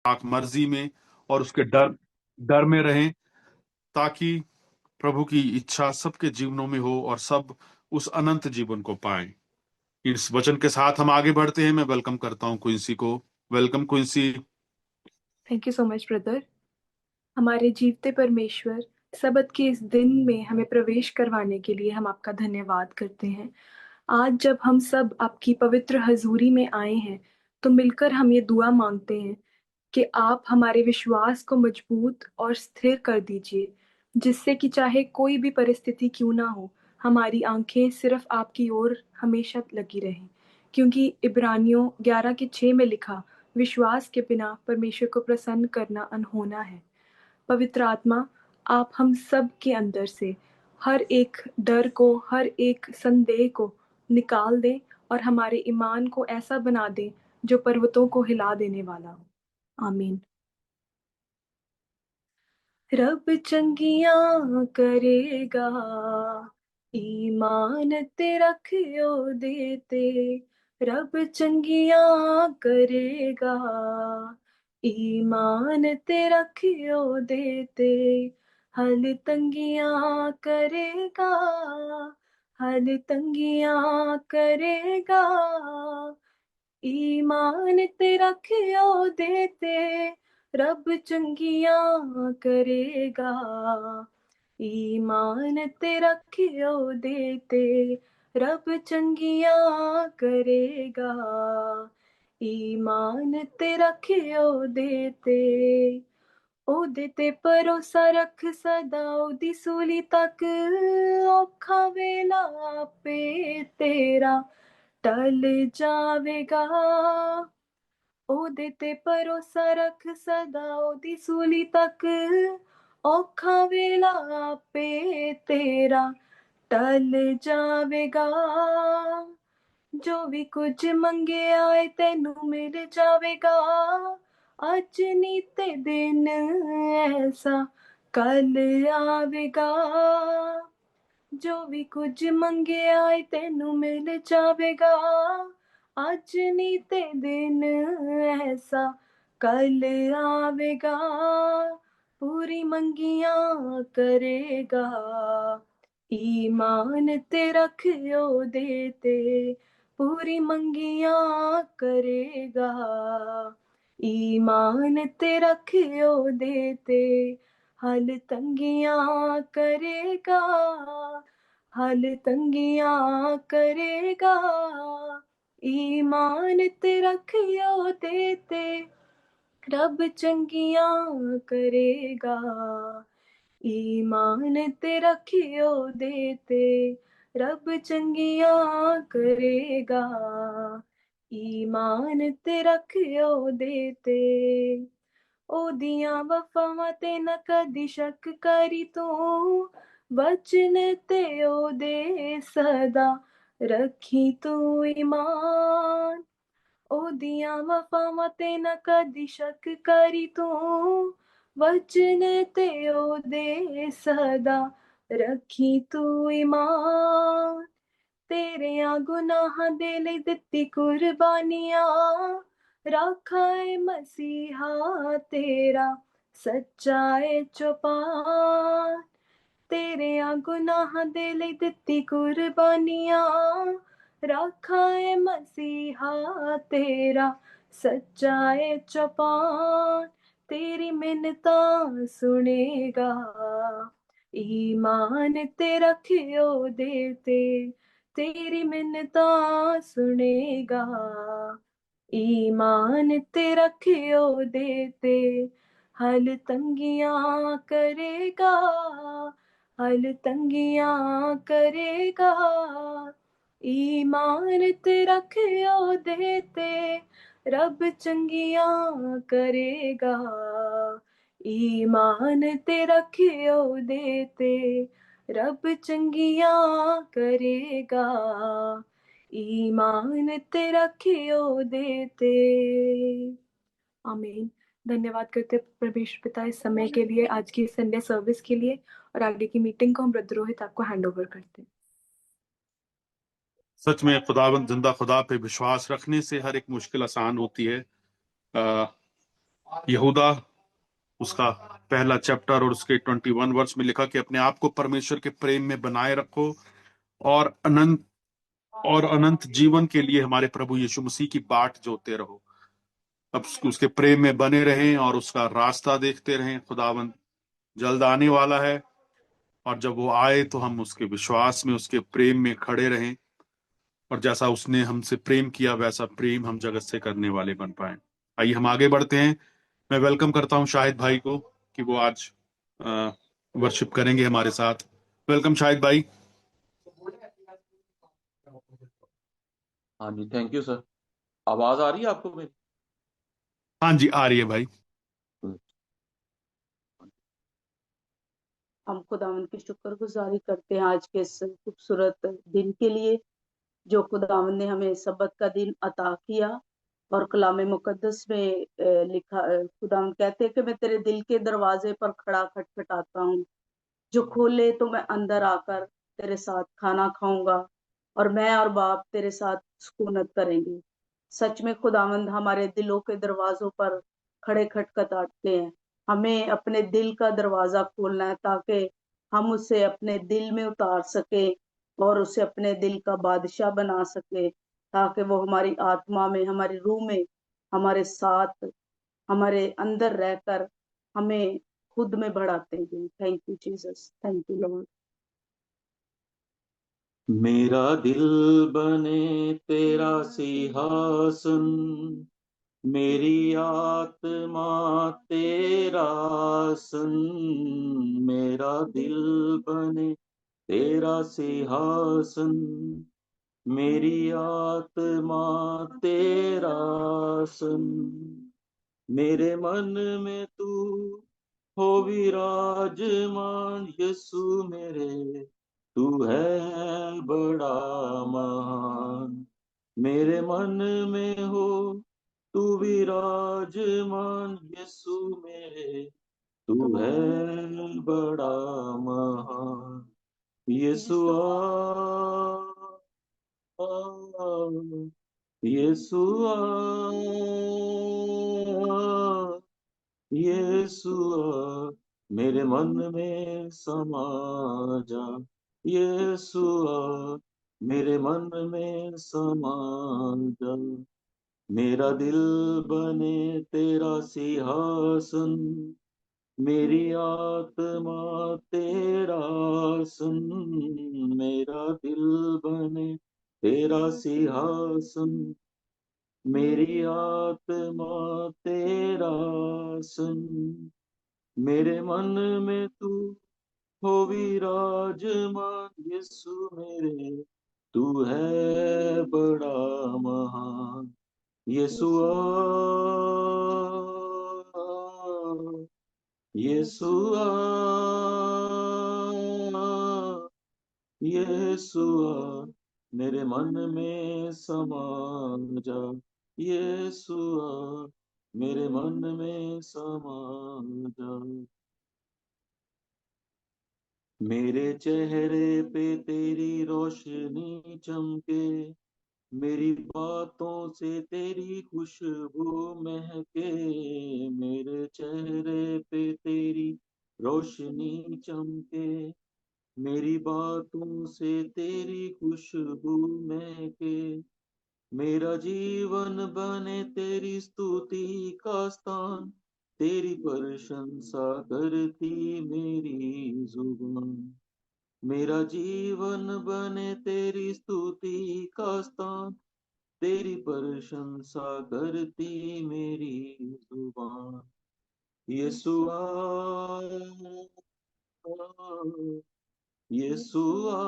पाक मर्जी में और उसके डर डर में रहें, ताकि प्रभु की इच्छा सबके जीवनों में हो और सब उस अनंत जीवन को पाएं। इस वचन के साथ हम आगे बढ़ते हैं। मैं वेलकम करता हूं क्विंसी को। Welcome Quincy. Thank you so much brother. हमारे जीवते परमेश्वर, सबत के इस दिन में हमें प्रवेश करवाने के लिए हम आपका धन्यवाद करते हैं। आज जब हम सब आपकी पवित्र हजूरी में आए हैं, तो मिलकर हम ये दुआ मांगते हैं कि आप हमारे विश्वास को मजबूत और स्थिर कर दीजिए, जिससे कि चाहे कोई भी परिस्थिति क्यों ना हो, हमारी आंखें सिर्फ आपकी ओर हमेशा लगी रहें। क्योंकि इब्रानियों 11 के 6 में लिखा, विश्वास के बिना परमेश्वर को प्रसन्न करना अनहोना है। पवित्र आत्मा, आप हम सब के अंदर से हर एक डर को, हर एक संदेह को निकाल दें और हमारे ईमान को ऐसा बना दें जो पर्वतों को हिला देने वाला हो। आमीन। रब चंगियां करेगा, ईमान ते रखियो देते। रब चंगियां करेगा, ईमान ते रखियो देते। हल तंगियां करेगा, हल तंगियां करेगा, ईमान ते रखियो देते। रब चंगियां करेगा, ईमान ते रखियो देते। रब चंगियां करेगा, ईमान ते रखियो देते। ओदे ते भरोसा रख सदा, ओदी सूली तक औखा वेला आपे तेरा टल जावेगा। ओदे ते भरोसा रख सदा, ओदी सूली तक औखा वेला आपे तेरा टल जावेगा। जो भी कुछ मंगेआ है तेनू मिल जावेगा। अज नी ते दिन ऐसा कल आवेगा। जो भी कुछ मंगेआ है तेनू मिल जावेगा। अज नी ते दिन ऐसा कल आवेगा। पूरी मंगियां करेगा, ईमान ते रखियो देते। पूरी मंगियां करेगा, ईमान ते रखियो देते। हल तंगियां करेगा, हल तंगियां करेगा, ईमान ते रखियो देते। रब चंगियां करेगा, ईमान ते रखियो देते। रब चंगियां करेगा, ईमान ते रखियो देते। ओदियां वफावां ते न कदी शक करी तू, वचन ते ओदे सदा रखी तू ईमान। ओदियां वफावां ते न कदी शक करी तू, वचन ते ओदे सदा रखी तू ईमान। तेरियां गुनाहां दे लई दित्ती कुर्बानियां, राखा ऐ मसीहा तेरा सच्चा ऐ चौपान। तेरियां गुनाहां दे लई दित्ती कुर्बानियां, राखा ऐ मसीहा तेरा सच्चा ऐ चौपान। तेरी मिन्नतां सुनेगा, ईमान ते रखियो देते। तेरी मिन्नतां सुनेगा, ईमान ते रखियो देते। हल तंगियां करेगा, हल तंगियां करेगा, ईमान ते रखियो देते। रब चंगियां करेगा, ईमान ते रखियो देते। रब चंगियां करेगा, ईमान ते रखियो देते। आमीन। धन्यवाद करते हैं परमेश्वर पिता इस समय के लिए, आज की संडे सर्विस के लिए, और आगे की मीटिंग को हम ब्रदर रोहित आपको हैंड ओवर करते हैं। सच में खुदावंद जिंदा खुदा पे विश्वास रखने से हर एक मुश्किल आसान होती है। यहूदा उसका पहला चैप्टर और उसके 21 वर्ष में लिखा कि अपने आप को परमेश्वर के प्रेम में बनाए रखो और अनंत जीवन के लिए हमारे प्रभु यीशु मसीह की बाट जोते रहो। अब उसके प्रेम में बने रहें और उसका रास्ता देखते रहें। खुदावंद जल्द आने वाला है, और जब वो आए तो हम उसके विश्वास में, उसके प्रेम में खड़े रहें, और जैसा उसने हमसे प्रेम किया वैसा प्रेम हम जगत से करने वाले बन पाए। आइए हम आगे बढ़ते हैं। मैं वेलकम करता हूं शाहिद भाई को कि वो आज वर्शिप करेंगे हमारे साथ। वेलकम शाहिद भाई। हाँ जी, थैंक यू सर। आवाज आ रही है आपको मेरी? हाँ जी, आ रही है भाई। हम्म। हम खुदावंद की शुक्रगुजारी करते हैं आज के इस खूबसूरत दिन के लिए जो खुदावंद ने हमें सबत का दिन अता किया। और कलाम मुकद्दस में लिखा, खुदावंद कहते हैं कि मैं तेरे दिल के दरवाजे पर खड़ा खटखटाता हूँ, जो खोले तो मैं अंदर आकर तेरे साथ खाना खाऊंगा और मैं और बाप तेरे साथ सुकूनत करेंगे। सच में खुदावंद हमारे दिलों के दरवाजों पर खड़े खटखटाते हैं। हमें अपने दिल का दरवाजा खोलना है ताकि हम उसे अपने दिल में उतार सके और उसे अपने दिल का बादशाह बना सके, ताकि वो हमारी आत्मा में, हमारी रूह में, हमारे साथ, हमारे अंदर रहकर हमें खुद में बढ़ाते हैं। Thank you Jesus, thank you Lord. मेरा दिल बने तेरा सिंहासन, मेरी आत्मा तेरा आसन। मेरा दिल बने तेरा सिंहासन, मेरी आत्मा तेरा आसन। मेरे मन में तू हो विराजमान यीशु मेरे, तू है बड़ा महान। मेरे मन में हो तू विराजमान यीशु मेरे, तू है बड़ा महान। यीशु यीशु यीशुआ, मेरे मन में समा जा। यीशुआ, मेरे मन में समा जा। मेरा दिल बने तेरा सिंहासन, मेरी आत्मा तेरा आसन। मेरा दिल बने तेरा सिंहासन, मेरी आत्मा तेरा आसन। मेरे मन में तू हो विराजमान यीशु मेरे, तू है बड़ा महान। यीशुआ यीशुआ यीशुआ, मेरे मन में समा जा। यीशुआ, मेरे मन में समा जा। मेरे चेहरे पे तेरी रोशनी चमके, मेरी बातों से तेरी खुशबू महके। मेरे चेहरे पे तेरी रोशनी चमके, मेरी बातों से तेरी खुशबू महके। मेरा जीवन बने तेरी स्तुति का स्थान, तेरी प्रशंसा करती मेरी जुबान। मेरा जीवन बने तेरी स्तुति का स्थान, तेरी प्रशंसा करती मेरी जुबान। यीशुआ यीशुआ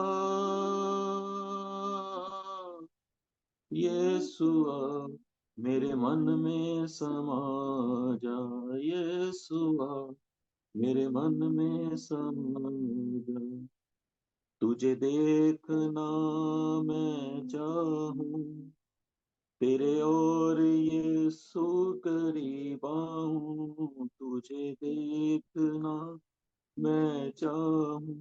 यीशुआ, मेरे मन में समा जा। यीशुआ, मेरे मन में समा जा। तुझे देखना मैं चाहूं, तेरे और यीशु करीब आऊं। तुझे देखना मैं चाहूं,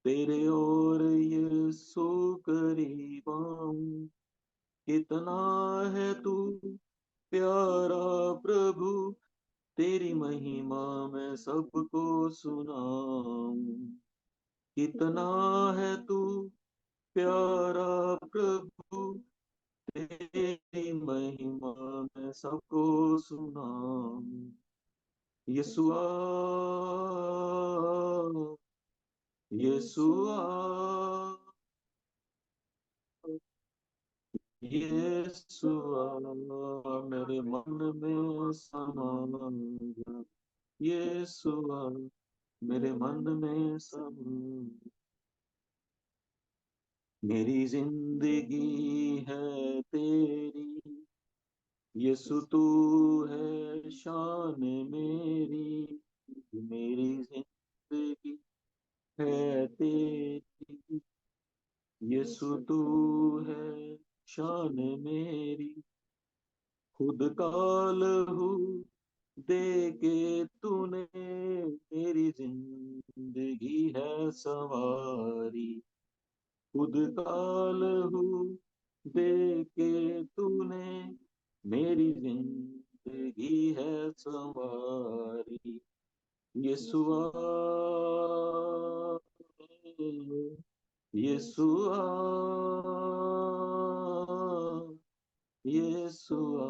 तेरे और यीशु करीब आऊं। कितना है तू प्यारा प्रभु, तेरी महिमा मैं सबको सुनाऊं। कितना है तू प्यारा प्रभु, तेरी महिमा मैं सबको सुनाऊं। यीशुआ, यीशुआ, यीशुआ, मेरे मन में समा जा। यीशुआ, मेरे मन में समा। मेरी जिंदगी है तेरी, यीशु तू है शान मेरी। मेरी जिंदगी है तेरी, यीशु तू है शान मेरी। खुद का लहू दे के तूने मेरी जिंदगी है संवारी। खुद का लहू दे के तूने मेरी जिंदगी है संवारी। यीशुआ, यीशुआ, यीशुआ,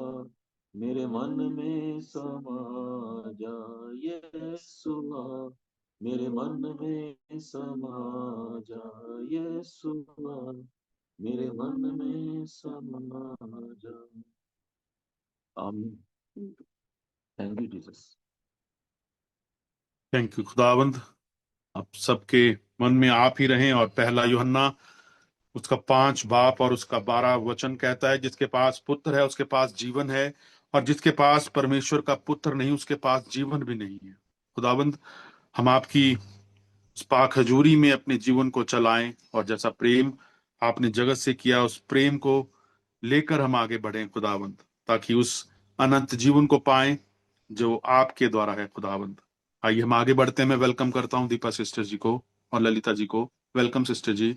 मेरे मन में समा जा। यीशुआ, मेरे मन में समा जा। यीशुआ, मेरे मन में समा जा। आमीन। Thank you Jesus. Thank you खुदावंद, आप सबके मन में आप ही रहें। और पहला यूहन्ना उसका 5 बाप और उसका 12 वचन कहता है, जिसके पास पुत्र है उसके पास जीवन है, और जिसके पास परमेश्वर का पुत्र नहीं उसके पास जीवन भी नहीं है। खुदावंद, हम आपकी उस पाक हजूरी में अपने जीवन को चलाएं, और जैसा प्रेम आपने जगत से किया उस प्रेम को लेकर हम आगे बढ़ें खुदावंद, ताकि उस अनंत जीवन को पाएं जो आपके द्वारा है खुदावंद। आइए हम आगे बढ़ते हैं। मैं वेलकम करता हूं दीपा सिस्टर जी को और ललिता जी को। Welcome sister ji.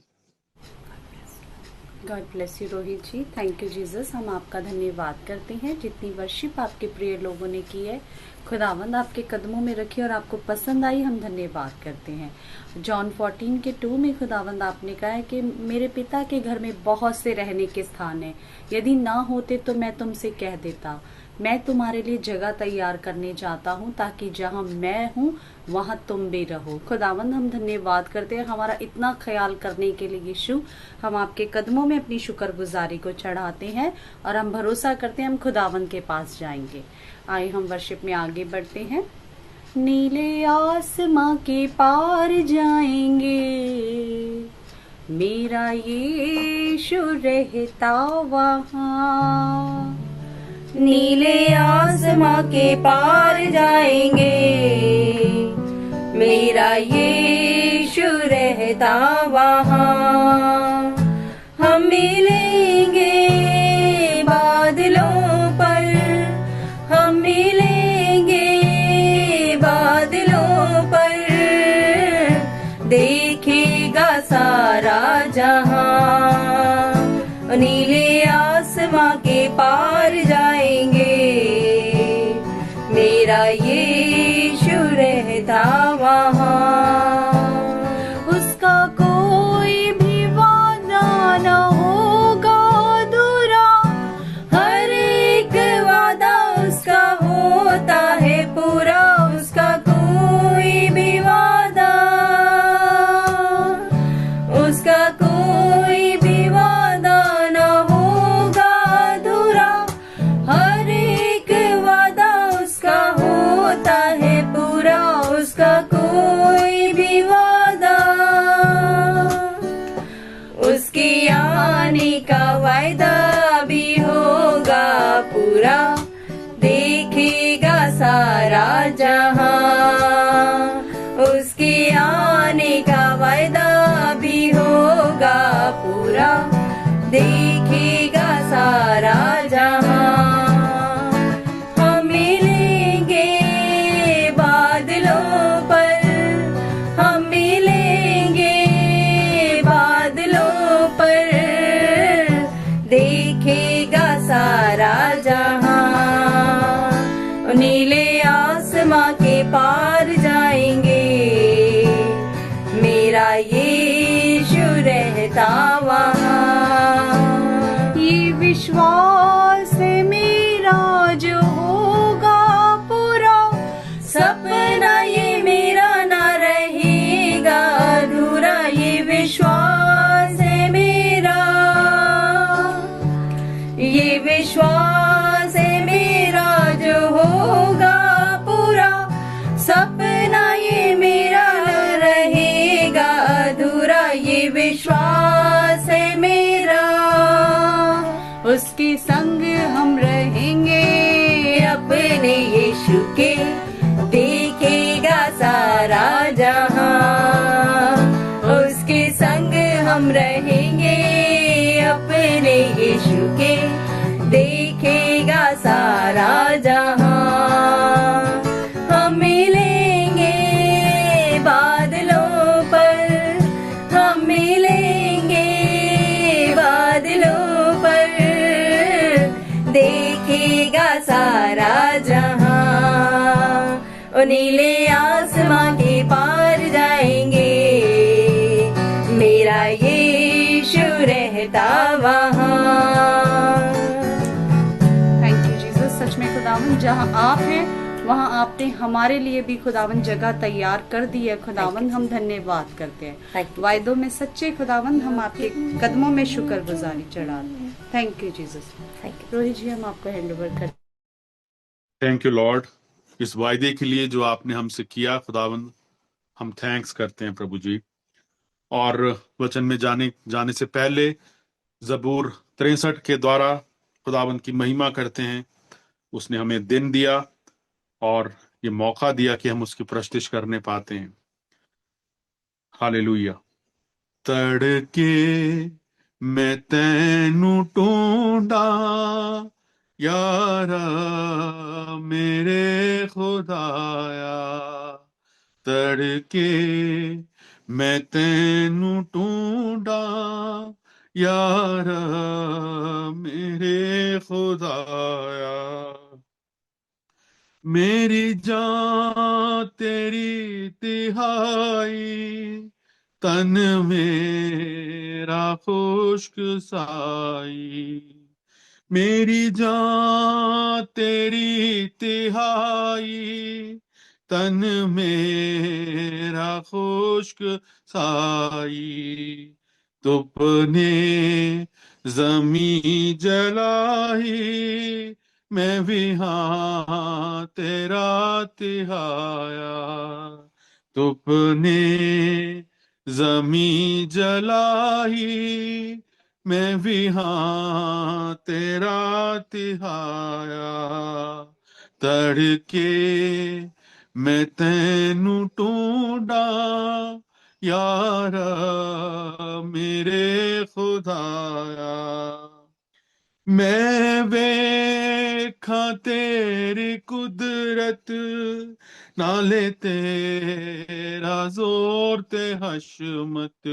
God bless you Rohit ji. Thank you Jesus. हम आपका धन्यवाद करते हैं जितनी वर्शिप आपके प्रिय लोगों ने की है, खुदावंद आपके कदमों में रखी और आपको पसंद आई, हम धन्यवाद करते हैं। जॉन 14:2 में खुदावंद आपने कहा है कि मेरे पिता के घर में बहुत से रहने के स्थान हैं, यदि ना होते तो मैं तुमसे कह देता। मैं तुम्हारे लिए जगह तैयार करने जाता हूँ ताकि जहाँ मैं हूँ वहाँ तुम भी रहो। खुदावंद हम धन्यवाद करते हैं हमारा इतना ख्याल करने के लिए यीशु। हम आपके कदमों में अपनी शुक्रगुजारी को चढ़ाते हैं और हम भरोसा करते हैं हम खुदावंद के पास जाएंगे। आए हम वर्शिप में आगे बढ़ते हैं। नीले आसमां के पार जाएंगे, मेरा यीशु रहता वहाँ। नीले आसमां के पार जाएंगे, मेरा यीशु रहता वहाँ। हम मिलेंगे बादलों पर, हम मिलेंगे बादलों पर, देखेगा सारा जहां। नीले आसमां के पार जाएंगे, मेरा यीशु रहता वहाँ। उसका कोई भी वादा न होगा अधूरा, हर एक वादा उसका होता है पूरा। उसका कोई भी वादा, उसका कोई भी वादा न होगा अधूरा, हर एक वादा उसका होता है पूरा। उसका कोई भी वादा, उसके आने का वायदा भी होगा पूरा, देखेगा सारा जहां। उसके आने का वायदा भी होगा पूरा, देखेगा सारा जहां। हम मिलेंगे बादलों पर, हम मिलेंगे बादलों पर, देखेगा सारा जहां। के देखेगा सारा जहां, उसके संग हम रहेंगे अपने यीशु के, देखेगा सारा जहां। हम मिलेंगे बादलों पर, हम मिलेंगे बादलों पर, देखेगा सारा जहां। ओ नीले आसमां के पार जाएंगे, मेरा यीशु रहता वहां। Thank you Jesus. सच में खुदावन जहां आप हैं वहां आपने हमारे लिए भी खुदावन जगह तैयार कर दी है। खुदावन हम धन्यवाद करते हैं। वायदों में सच्चे खुदावन हम आपके कदमों में शुक्रगुजारी चढ़ाते हैं। Thank you Jesus. Rohit ji हम आपको हैंड ओवर करते हैं। थैंक यू लॉर्ड, इस वायदे के लिए जो आपने हमसे किया खुदावंद, हम थैंक्स करते हैं प्रभु जी। और वचन में जाने से पहले जबूर 63 के द्वारा खुदावंद की महिमा करते हैं। उसने हमें दिन दिया और ये मौका दिया कि हम उसकी प्रस्तुति करने पाते हैं। हालेलुया। तड़के मैं तैनू ढूंढा यारा मेरे खुदाया, तड़के मैं तैनू ढूंढा यारा मेरे खुदाया, मेरी जान तेरी तिहाई, तन मेरा खुश्क साई, मेरी जान तेरी तिहाई, तन मेरा खुश्क साई, तुपने जमी जलाई, मैं भी हाँ तेरा तिहाया, तुपने जमी जलाई, मैं भी हाँ तेरा तिहाया, तड़के मैं तैनू ढूंढा यारा मेरे खुदाया, मैं वेखा तेरी कुदरत, नाले तेरा जोर ते हशमत,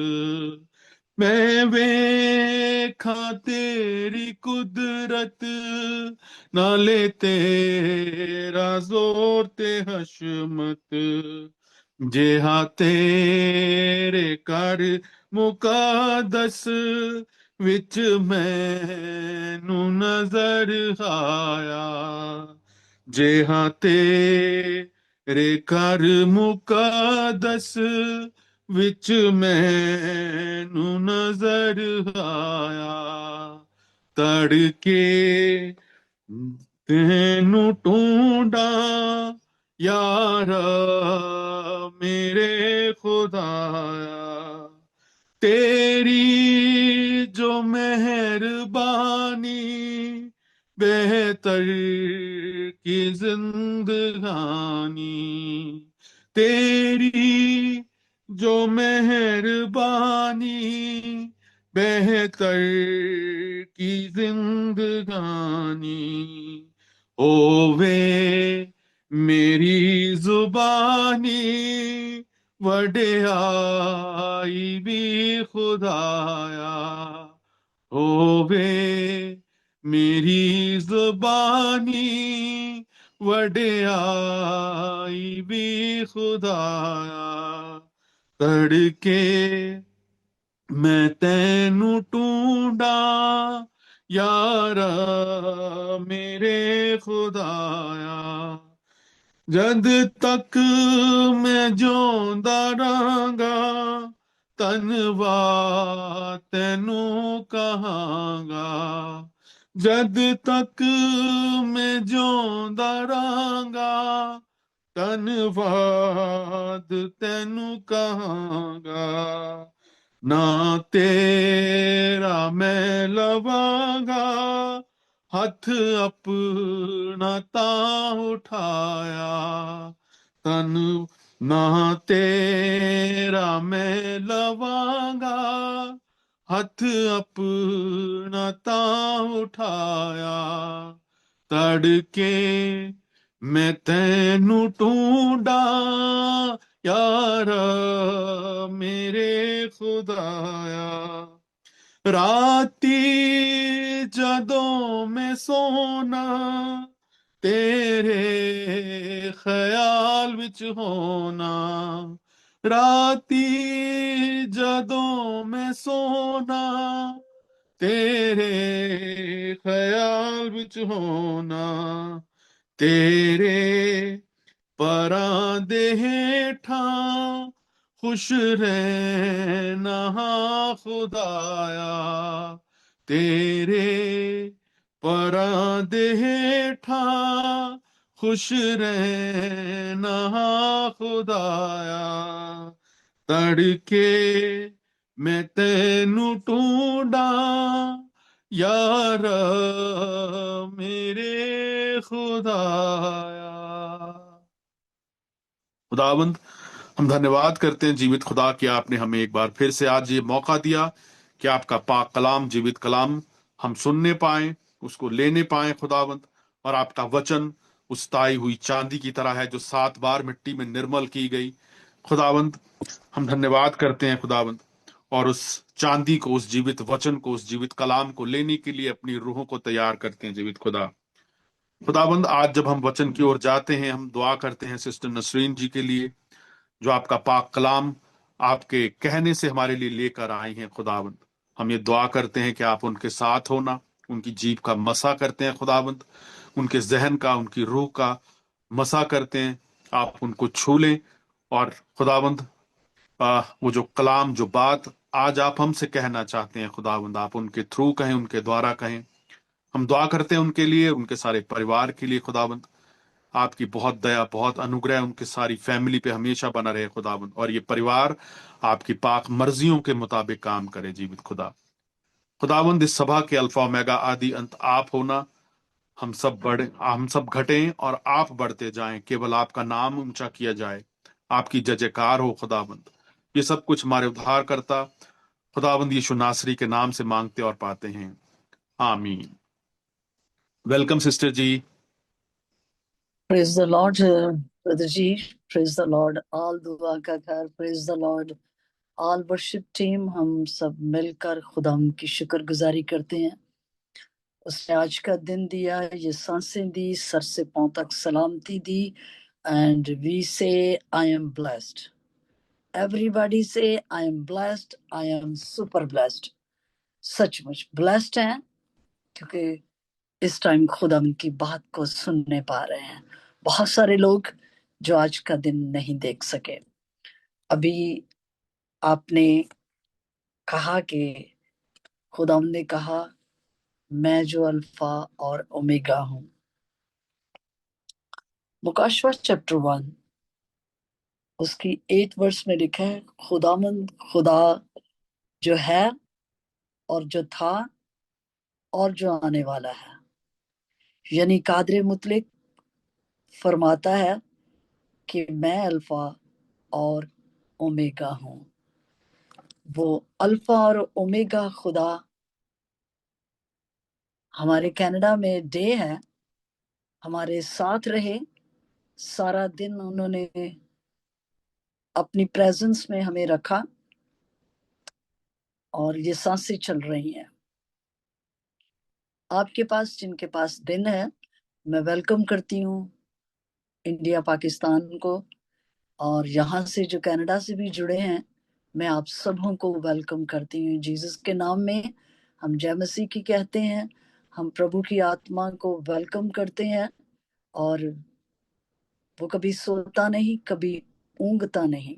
मैं वेखा तेरी कुदरत, नाले तेरा जोर ते हशमत, जेहा तेरे कर मुकादस विच मैनू नजर आया, जेहा तेरे कर मुकादस विच मैनू नजर आया, तड़के तेनू ढूंढा यारा मेरे खुदाया, तेरी जो मेहरबानी बेहतर की जिंदगानी, तेरी जो मेहरबानी बेहतर की जिंदगानी, होवे मेरी जुबानी वड्याई भी खुदाया, होवे मेरी जुबानी वड्याई भी खुदाया, तड़के मैं तैनू ढूंढा यारा मेरे खुदाया, जद तक मैं जिਉਂਦਾ रहांगा धन्यवाद तैनू कहांगा, जद तक मैं जिਉਂਦਾ रहांगा धन्यवाद तैनू कहांगा, ना तेरा मैं लवांगा हथ अपना तां उठाया, तन ना तेरा मैं लवांगा, हथ अपना तां उठाया, तड़के मैं तैनू ढूंढा, यार मेरे खुदाया। राती जदों मैं सोना, तेरे ख्याल विच होना, राती जदों मैं सोना, तेरे ख्याल विच होना, तेरे परां दे हेठां खुश रहना खुदाया, तेरे परां दे हेठां खुश रहना खुदाया, तड़के मैं तैनू ढूंढा, यार मेरे खुदाया। खुदावंद, हम धन्यवाद करते हैं जीवित खुदा कि आपने हमें एक बार फिर से आज ये मौका दिया कि आपका पाक कलाम, जीवित कलाम हम सुनने पाए, उसको लेने पाए खुदावंद। और आपका वचन उस ताई हुई चांदी की तरह है जो 7 बार मिट्टी में निर्मल की गई। खुदावंद, हम धन्यवाद करते हैं खुदावंद, और उस चांदी को, उस जीवित वचन को, उस जीवित कलाम को लेने के लिए अपनी रूहों को तैयार करते हैं जीवित खुदा। खुदावंद, आज जब हम वचन की ओर जाते हैं, हम दुआ करते हैं सिस्टर नसरीन जी के लिए, जो आपका पाक कलाम आपके कहने से हमारे लिए लेकर आई हैं खुदावंद। हम ये दुआ करते हैं कि आप उनके साथ होना, उनकी जीभ का मसा करते हैं खुदावंद, उनके जहन का, उनकी रूह का मसा करते हैं, आप उनको छू लें। और खुदावंद, वो जो कलाम, जो बात आज आप हमसे कहना चाहते हैं खुदावंद, आप उनके थ्रू कहें, उनके द्वारा कहें। हम दुआ करते हैं उनके लिए, उनके सारे परिवार के लिए खुदावंद। आपकी बहुत दया, बहुत अनुग्रह उनकी सारी फैमिली पे हमेशा बना रहे खुदावंद, और ये परिवार आपकी पाक मर्जियों के मुताबिक काम करे जीवित खुदा। खुदावंद, इस सभा के अल्फा ओमेगा आदि अंत आप होना। हम सब घटें और आप बढ़ते जाएं, केवल आपका नाम ऊंचा किया जाए, आपकी जय जयकार हो खुदावंद। ये सब कुछ हमारे उद्धार करता खुदावंद यीशु नासरी के नाम से मांगते और पाते हैं, आमीन। Welcome sister ji. Praise the Lord, Brother Ji. Praise the Lord. All दुआ का घर. Praise the Lord. All worship team. हम सब मिलकर खुदाम की शुक्रगुजारी करते हैं। उसने आज का दिन दिया, ये सांसें दी, सर से पांव तक सलामती दी, and we say I am blessed. Everybody say I am blessed. I am super blessed. सचमुच blessed हैं क्योंकि इस टाइम खुदा की बात को सुनने पा रहे हैं। बहुत सारे लोग जो आज का दिन नहीं देख सके। अभी आपने कहा कि खुदा ने कहा मैं जो अल्फा और ओमेगा हूं। मुकाशवा चैप्टर 1 उसकी 8 वर्स में लिखा है, खुदामंद खुदा जो है और जो था और जो आने वाला है। यानी कादरे मुतलिक फरमाता है कि मैं अल्फा और ओमेगा हूं। वो अल्फा और ओमेगा खुदा हमारे कनाडा में डे है, हमारे साथ रहे सारा दिन। उन्होंने अपनी प्रेजेंस में हमें रखा और ये सांसें चल रही हैं। आपके पास, जिनके पास दिन है, मैं वेलकम करती हूँ इंडिया पाकिस्तान को, और यहाँ से जो कनाडा से भी जुड़े हैं, मैं आप सबों को वेलकम करती हूँ जीसस के नाम में। हम जय मसीह की कहते हैं। हम प्रभु की आत्मा को वेलकम करते हैं, और वो कभी सोता नहीं, कभी ऊंगता नहीं,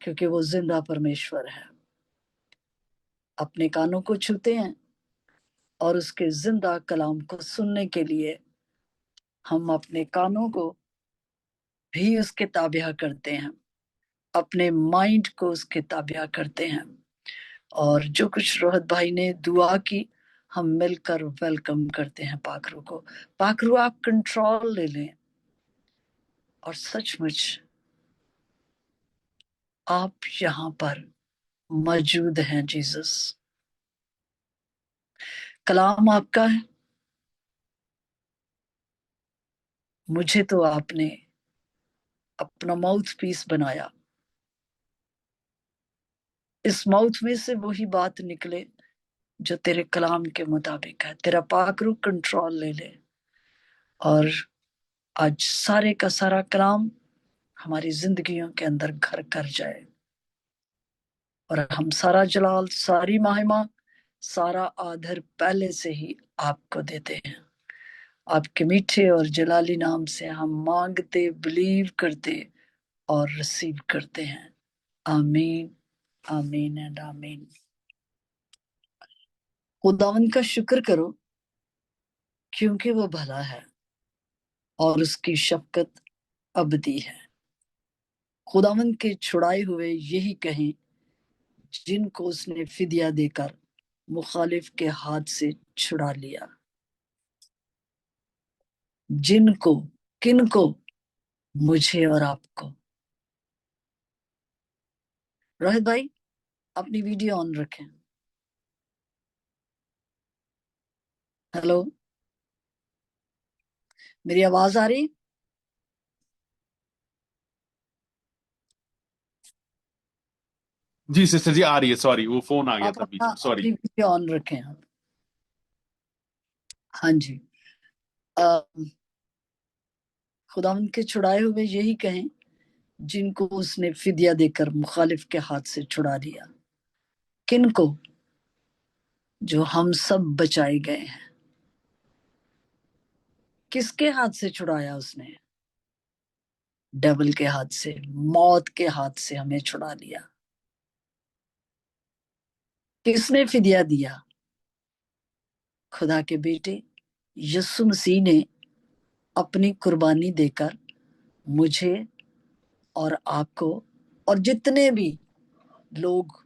क्योंकि वो जिंदा परमेश्वर है। अपने कानों को छूते हैं और उसके जिंदा कलाम को सुनने के लिए हम अपने कानों को भी उसके ताबिया करते हैं, अपने माइंड को उसके ताबिया करते हैं। और जो कुछ रोहत भाई ने दुआ की, हम मिलकर वेलकम करते हैं पाखरू को। पाखरू, आप कंट्रोल ले लें, और सचमुच आप यहाँ पर मौजूद हैं जीसस। कलाम आपका है, मुझे तो आपने अपना माउथ पीस बनाया। इस माउथ में से वही बात निकले जो तेरे कलाम के मुताबिक है। तेरा पाखरू कंट्रोल ले ले, और आज सारे का सारा कलाम हमारी जिंदगियों के अंदर घर कर जाए, और हम सारा जलाल, सारी महिमा, सारा आदर पहले से ही आपको देते हैं। आपके मीठे और जलाली नाम से हम मांगते, बिलीव करते और रिसीव करते हैं। आमीन, आमीन एंड आमीन। खुदावन का शुक्र करो, क्योंकि वो भला है और उसकी शफकत अबदी है। खुदावन के छुड़ाए हुए यही कहें, जिनको उसने फिदिया देकर मुखालिफ के हाथ से छुड़ा लिया। जिनको, किनको? मुझे और आपको। रोहित भाई, अपनी वीडियो ऑन रखें। हेलो, मेरी आवाज आ रही? जी सिस्टर जी, आ रही है। सॉरी, वो फोन आ गया आप था बीच में, सॉरी। अपनी वीडियो ऑन रखें आप। हाँ जी। खुदावन के छुड़ाए हुए यही कहें, जिनको उसने फिदिया देकर मुखालिफ के हाथ से छुड़ा लिया। किनको? जो हम सब बचाए गए हैं। किसके हाथ से छुड़ाया उसने? डेविल के हाथ से, मौत के हाथ से हमें छुड़ा लिया। किसने फिदिया दिया? खुदा के बेटे यीशु मसीह ने अपनी कुर्बानी देकर मुझे और आपको, और जितने भी लोग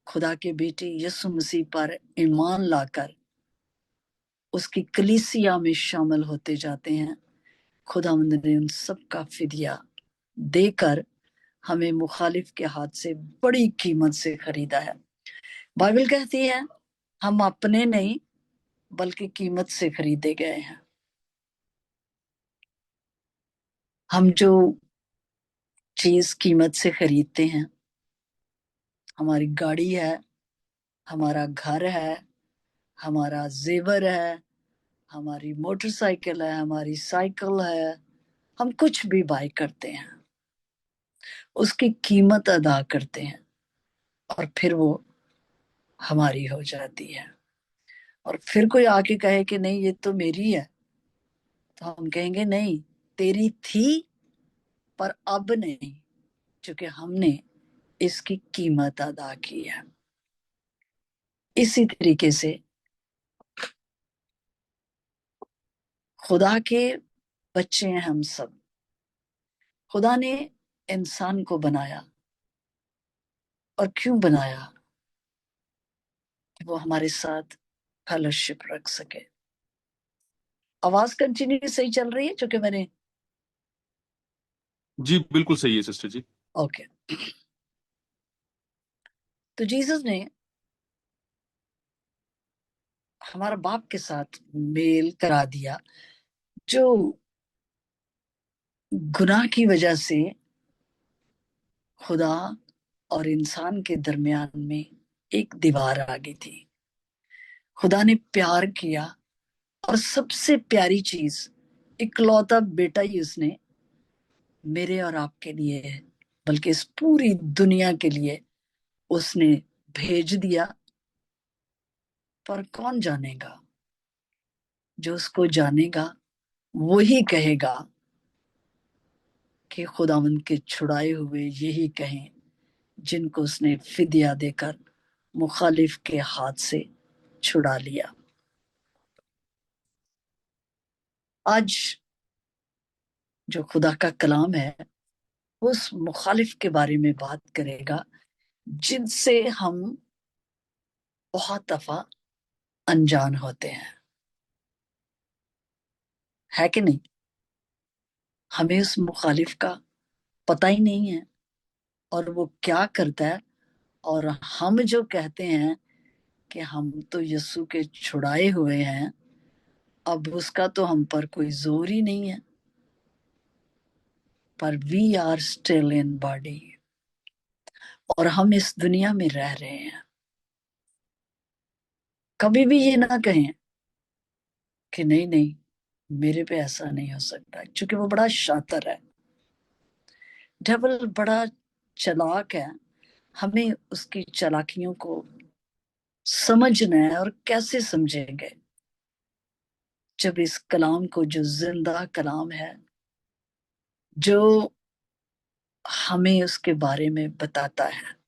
खुदा के बेटे यीशु मसीह पर ईमान लाकर उसकी कलीसिया में शामिल होते जाते हैं, खुदावंद ने उन सब का फिदिया देकर हमें मुखालिफ के हाथ से बड़ी कीमत से खरीदा है। बाइबल कहती है हम अपने नहीं बल्कि कीमत से खरीदे गए हैं। हम जो चीज कीमत से खरीदते हैं, हमारी गाड़ी है, हमारा घर है, हमारा जेवर है, हमारी मोटरसाइकिल है, हमारी साइकिल है, हम कुछ भी बाय करते हैं, उसकी कीमत अदा करते हैं, और फिर वो हमारी हो जाती है। और फिर कोई आके कहे कि नहीं ये तो मेरी है, तो हम कहेंगे नहीं, तेरी थी पर अब नहीं, क्योंकि हमने इसकी कीमत अदा की है। इसी तरीके से खुदा के बच्चे हैं हम सब। खुदा ने इंसान को बनाया, और क्यों बनाया? कि वो हमारे साथ फेलोशिप रख सके। आवाज कंटिन्यू सही चल रही है? क्योंकि मैंने, जी बिल्कुल सही है सिस्टर जी। ओके। तो जीसस ने हमारा बाप के साथ मेल करा दिया, जो गुनाह की वजह से खुदा और इंसान के दरमियान में एक दीवार आ गई थी। खुदा ने प्यार किया, और सबसे प्यारी चीज, इकलौता बेटा ही उसने मेरे और आपके लिए है, बल्कि इस पूरी दुनिया के लिए उसने भेज दिया। पर कौन जानेगा? जो उसको जानेगा वही कहेगा कि खुदावंद के छुड़ाए हुए यही कहें, जिनको उसने फिदिया देकर मुखालिफ के हाथ से छुड़ा लिया। आज जो खुदा का कलाम है, उस मुखालिफ के बारे में बात करेगा, जिनसे हम बहुत दफा अनजान होते हैं, है कि नहीं? हमें उस मुखालिफ का पता ही नहीं है और वो क्या करता है, और हम जो कहते हैं कि हम तो यीशु के छुड़ाए हुए हैं, अब उसका तो हम पर कोई जोर ही नहीं है, पर we are still in body, और हम इस दुनिया में रह रहे हैं। कभी भी ये ना कहें कि नहीं नहीं, मेरे पे ऐसा नहीं हो सकता, क्योंकि वो बड़ा शातिर है, डेविल बड़ा चालाक है। हमें उसकी चालाकियों को समझना है, और कैसे समझेंगे जब इस कलाम को, जो जिंदा कलाम है, जो हमें उसके बारे में बताता है।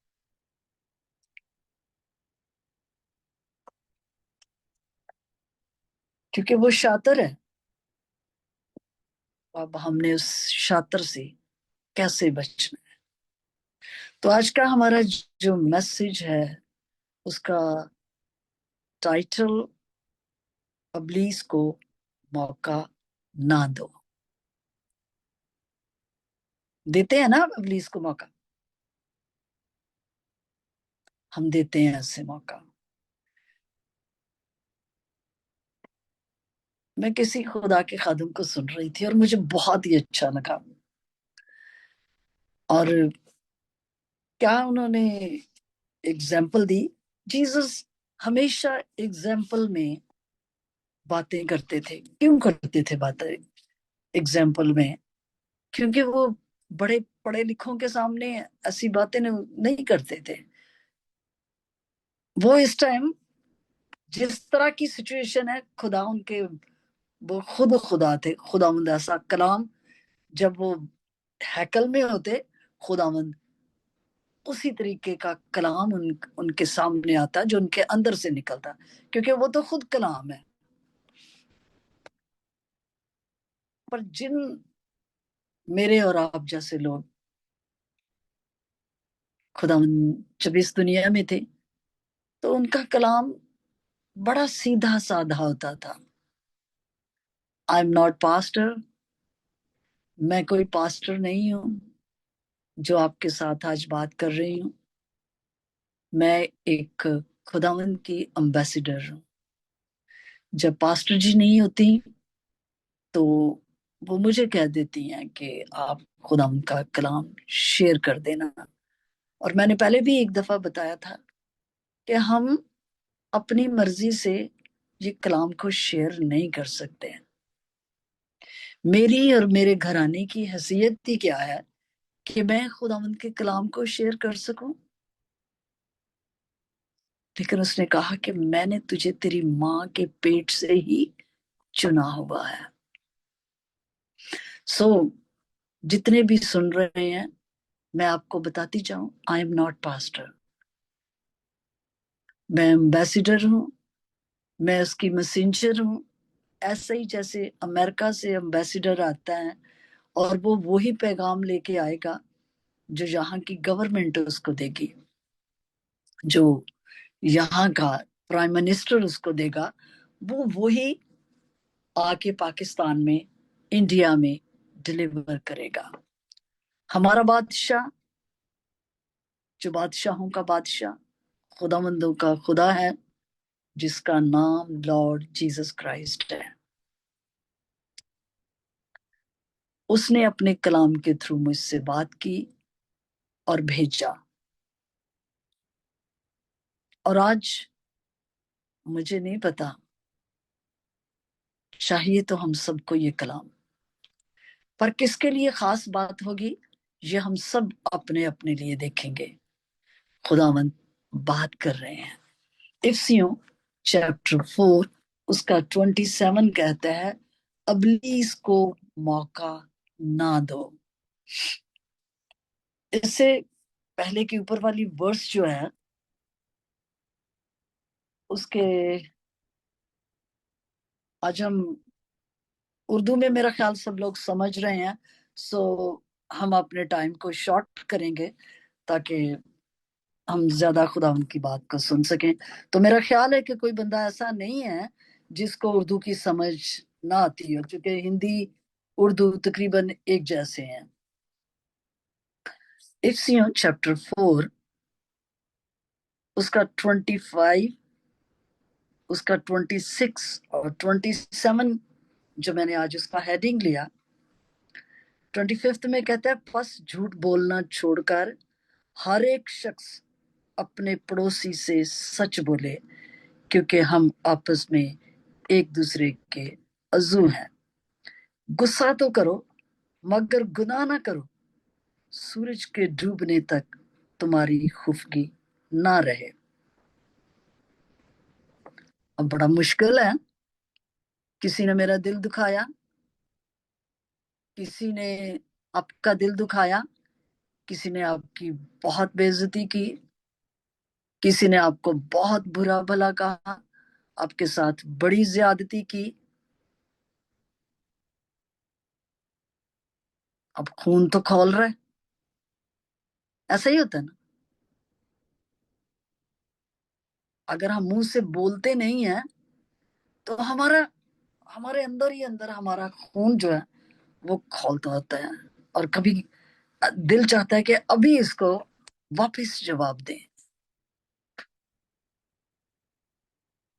क्योंकि वो शातिर है। अब हमने उस शातिर से कैसे बचना है? तो आज का हमारा जो मैसेज है, उसका टाइटल, इब्लीस को मौका ना दो। देते हैं ना इब्लीस को मौका? हम देते हैं ऐसे मौका। मैं किसी खुदा के खादिम को सुन रही थी और मुझे बहुत ही अच्छा लगा, और क्या उन्होंने एग्जाम्पल दी। जीसस हमेशा एग्जाम्पल में बातें करते थे। क्यों करते थे बातें एग्जाम्पल में? क्योंकि वो बड़े पढ़े लिखों के सामने ऐसी बातें नहीं करते थे। वो इस टाइम जिस तरह की सिचुएशन है, खुदा उनके, वो खुद खुदा थे। खुदावंद ऐसा कलाम, जब वो हैकल में होते, खुदावंद उसी तरीके का कलाम उनके सामने आता जो उनके अंदर से निकलता, क्योंकि वो तो खुद कलाम है। पर जिन मेरे और आप जैसे लोग खुदावंद जब इस दुनिया में थे, तो उनका कलाम बड़ा सीधा साधा होता था। आई एम नॉट पास्टर, मैं कोई पास्टर नहीं हूं जो आपके साथ आज बात कर रही हूं। मैं एक खुदावंद की अम्बेसडर हूं। जब पास्टर जी नहीं होती, तो वो मुझे कह देती हैं कि आप खुदावंद का कलाम शेयर कर देना। और मैंने पहले भी एक दफा बताया था कि हम अपनी मर्जी से ये कलाम को शेयर नहीं कर सकते हैं। मेरी और मेरे घराने की हैसियत ही क्या है कि मैं खुदावंद के कलाम को शेयर कर सकूं? लेकिन उसने कहा कि मैंने तुझे तेरी माँ के पेट से ही चुना हुआ है। सो जितने भी सुन रहे हैं, मैं आपको बताती जाऊं, आई एम नॉट पास्टर। मैं एम्बेसडर हूं, मैं उसकी मैसेंजर हूं। ऐसे ही जैसे अमेरिका से एम्बेसडर आता है और वो वही पैगाम लेके आएगा जो यहाँ की गवर्नमेंट उसको देगी, जो यहाँ का प्राइम मिनिस्टर उसको देगा, वो वही आके पाकिस्तान में, इंडिया में डिलीवर करेगा। हमारा बादशाह, जो बादशाहों का बादशाह, खुदावंदों का खुदा है, जिसका नाम लॉर्ड जीसस क्राइस्ट है, उसने अपने कलाम के थ्रू मुझसे बात की और भेजा। और आज मुझे नहीं पता, चाहिए तो हम सबको ये कलाम, पर किसके लिए खास बात होगी, ये हम सब अपने अपने लिए देखेंगे। खुदावंद बात कर रहे हैं। इफिसियों चैप्टर 4 उसका 27 कहता है, अबलीस को मौका ना दो। इससे पहले की ऊपर वाली वर्स जो है, उसके आज हम उर्दू में, मेरा ख्याल सब लोग समझ रहे हैं। सो हम अपने टाइम को शॉर्ट करेंगे ताकि हम ज्यादा खुदा की बात को सुन सकें। तो मेरा ख्याल है कि कोई बंदा ऐसा नहीं है जिसको उर्दू की समझ ना आती हो, क्योंकि हिंदी उर्दू तकरीबन एक जैसे हैं। इफिसियों चैप्टर 4 उसका 25, उसका 26 और 27, जो मैंने आज उसका हेडिंग लिया, 25 में कहता है, बस झूठ बोलना छोड़कर हर एक शख्स अपने पड़ोसी से सच बोले, क्योंकि हम आपस में एक दूसरे के अज़ू हैं। गुस्सा तो करो मगर गुनाह ना करो, सूरज के डूबने तक तुम्हारी खुफगी ना रहे। अब बड़ा मुश्किल है, किसी ने मेरा दिल दुखाया, किसी ने आपका दिल दुखाया, किसी ने आपकी बहुत बेइज्जती की, किसी ने आपको बहुत बुरा भला कहा, आपके साथ बड़ी ज्यादती की। अब खून तो खौल रहा है, ऐसा ही होता है ना। अगर हम मुंह से बोलते नहीं है तो हमारे अंदर ही अंदर हमारा खून जो है वो खौलता होता है, और कभी दिल चाहता है कि अभी इसको वापस जवाब दें।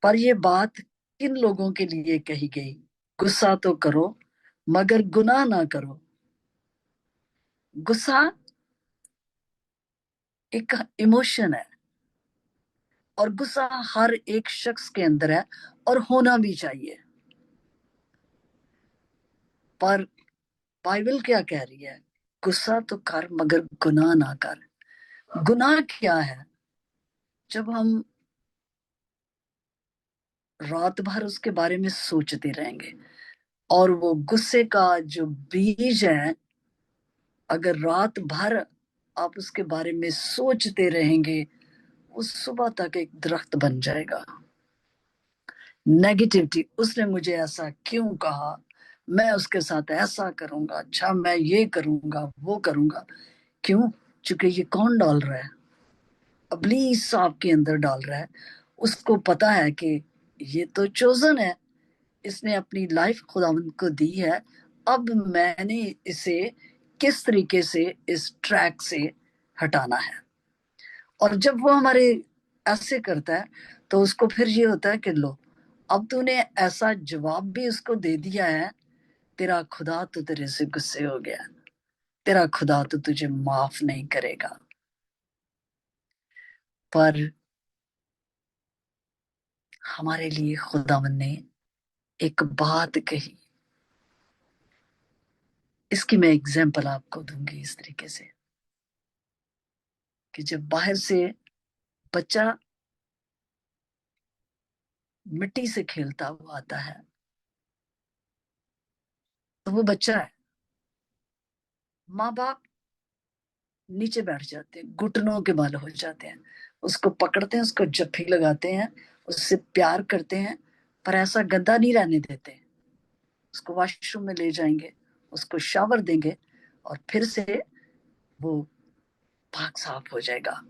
पर ये बात किन लोगों के लिए कही गई? गुस्सा तो करो मगर गुनाह ना करो। गुस्सा एक इमोशन है, और गुस्सा हर एक शख्स के अंदर है और होना भी चाहिए। पर बाइबल क्या कह रही है? गुस्सा तो कर मगर गुनाह ना कर। गुनाह क्या है? जब हम रात भर उसके बारे में सोचते रहेंगे, और वो गुस्से का जो बीज है, अगर रात भर आप उसके बारे में सोचते रहेंगे, वो सुबह तक एक दरख्त बन जाएगा। नेगेटिविटी, उसने मुझे ऐसा क्यों कहा, मैं उसके साथ ऐसा करूंगा, अच्छा मैं ये करूंगा वो करूंगा। क्यों? चूंकि ये कौन डाल रहा है? इब्लीस आपके अंदर डाल रहा है। उसको पता है कि ये तो चोजन है, इसने अपनी लाइफ खुदावंद को दी है, अब मैंने इसे किस तरीके से इस ट्रैक से हटाना है। और जब वो हमारे ऐसे करता है तो उसको फिर ये होता है कि लो, अब तूने ऐसा जवाब भी उसको दे दिया है, तेरा खुदा तो तेरे से गुस्से हो गया, तेरा खुदा तो तुझे माफ नहीं करेगा। पर हमारे लिए खुदावंद ने एक बात कही, इसकी मैं एग्जाम्पल आपको दूंगी इस तरीके से कि जब बाहर से बच्चा मिट्टी से खेलता हुआ आता है, तो वो बच्चा है, माँ बाप नीचे बैठ जाते हैं, घुटनों के बल हो जाते हैं, उसको पकड़ते हैं, उसको जप्फी लगाते हैं, उससे प्यार करते हैं, पर ऐसा गंदा नहीं रहने देते। उसको वॉशरूम में ले जाएंगे, उसको शावर देंगे, और फिर से वो पाक साफ हो जाएगा।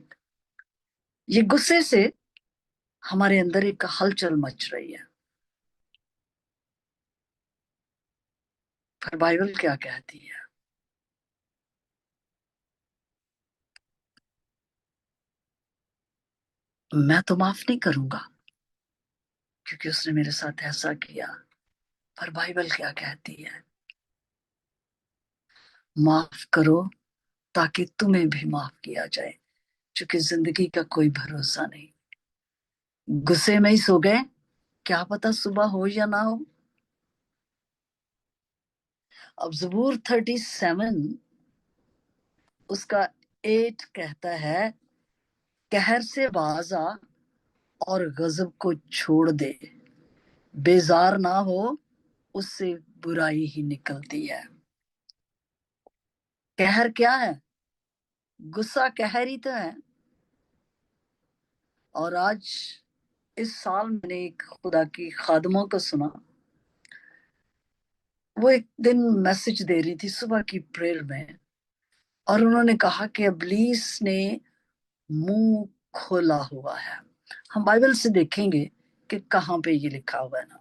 ये गुस्से से हमारे अंदर एक हलचल मच रही है। पर बाइबल क्या कहती है? मैं तो माफ नहीं करूंगा क्योंकि उसने मेरे साथ ऐसा किया। पर बाइबल क्या कहती है? माफ करो ताकि तुम्हें भी माफ किया जाए, क्योंकि जिंदगी का कोई भरोसा नहीं। गुस्से में ही सो गए, क्या पता सुबह हो या ना हो। अब ज़बूर 37 उसका 8 कहता है, कहर से बाज आ और गजब को छोड़ दे, बेजार ना हो, उससे बुराई ही निकलती है। कहर क्या है? गुस्सा कहर ही तो है। और आज इस साल मैंने एक खुदा की खादमों को सुना, वो एक दिन मैसेज दे रही थी सुबह की प्रेयर में, और उन्होंने कहा कि इब्लीस ने मुंह खोला हुआ है। हम बाइबल से देखेंगे कि कहां पे ये लिखा हुआ है ना।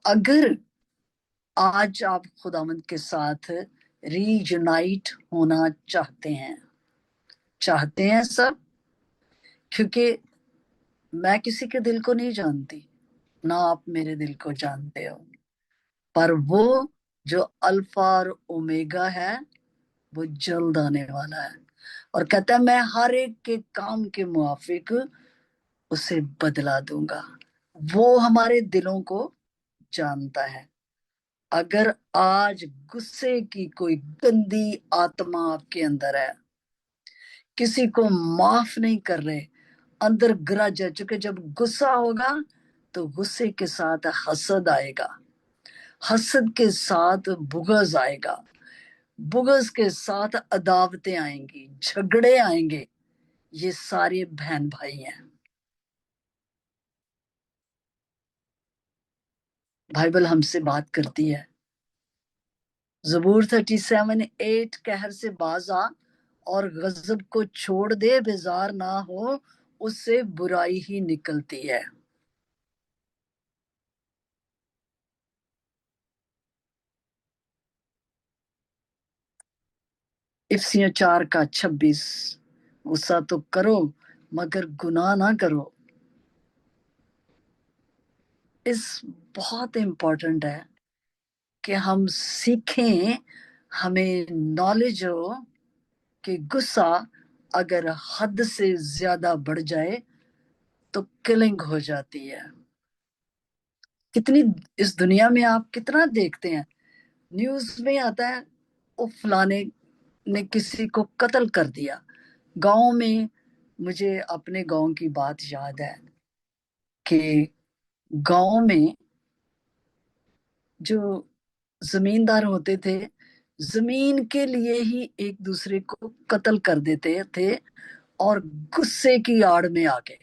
अगर आज आप खुदावंद के साथ रीयूनाइट होना चाहते हैं सब, क्योंकि मैं किसी के दिल को नहीं जानती, ना आप मेरे दिल को जानते हो, पर वो जो अल्फा और ओमेगा है वो जल्द आने वाला है, और कहता है मैं हर एक के काम के मुआफिक उसे बदला दूंगा। वो हमारे दिलों को जानता है। अगर आज गुस्से की कोई गंदी आत्मा आपके अंदर है, किसी को माफ नहीं कर रहे, अंदर ग्रज है, चूंकि जब गुस्सा होगा तो गुस्से के साथ हसद आएगा, हसद के साथ बुग़्ज़ आएगा, बुग़्ज़ के साथ अदावतें आएंगी, झगड़े आएंगे। ये सारे बहन भाई हैं। बाइबल हमसे बात करती है, ज़बूर 37:8, कहर से बाज आ और गजब को छोड़ दे, बेजार ना हो, उससे बुराई ही निकलती है। इफिसियों 4:26, गुस्सा तो करो मगर गुनाह ना करो। इस बहुत इंपॉर्टेंट है कि हम सीखें, हमें नॉलेज हो कि गुस्सा अगर हद से ज्यादा बढ़ जाए तो किलिंग हो जाती है। कितनी इस दुनिया में आप कितना देखते हैं, न्यूज में आता है वो फलाने ने किसी को कत्ल कर दिया। गांव में, मुझे अपने गांव की बात याद है कि गांव में जो जमींदार होते थे, जमीन के लिए ही एक दूसरे को कत्ल कर देते थे, और गुस्से की आड़ में आके,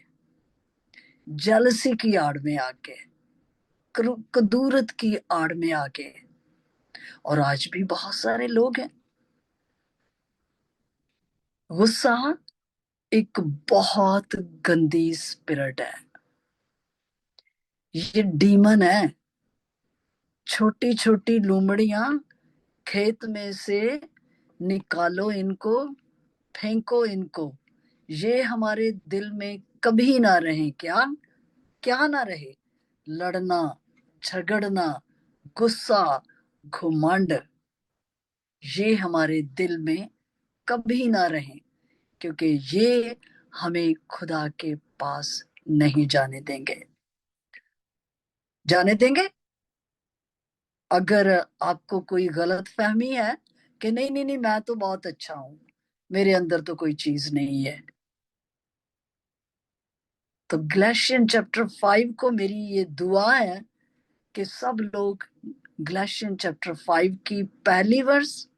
जेलसी की आड़ में आके, कदूरत की आड़ में आके। और आज भी बहुत सारे लोग हैं। गुस्सा एक बहुत गंदी स्पिरिट है, ये डीमन है। छोटी छोटी लोमड़ियां खेत में से निकालो इनको, फेंको इनको। ये हमारे दिल में कभी ना रहे। क्या क्या ना रहे? लड़ना, झगड़ना, गुस्सा, घुमंड, ये हमारे दिल में कभी ना रहे, क्योंकि ये हमें खुदा के पास नहीं जाने देंगे। जाने देंगे? अगर आपको कोई गलत फहमी है कि नहीं नहीं नहीं मैं तो बहुत अच्छा हूं, मेरे अंदर तो कोई चीज नहीं है, तो गलाशियन चैप्टर 5 को मेरी ये दुआ है कि सब लोग गलाशियन चैप्टर 5 की पहली वर्स,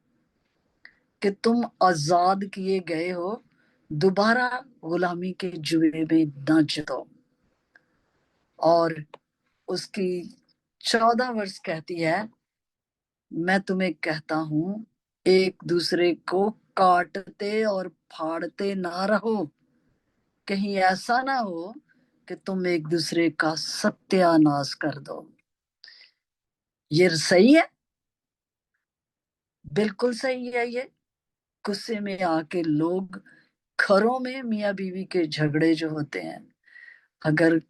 कि तुम आजाद किए गए हो, दोबारा गुलामी के जुए में न जितो। और उसकी 14 वर्ष कहती है, मैं तुम्हें कहता हूं एक दूसरे को काटते और फाड़ते ना रहो, कहीं ऐसा ना हो कि तुम एक दूसरे का सत्यानाश कर दो। ये सही है, बिल्कुल सही है। ये गुस्से में आके लोग, घरों में मियाँ बीवी के झगड़े जो होते हैं, अगर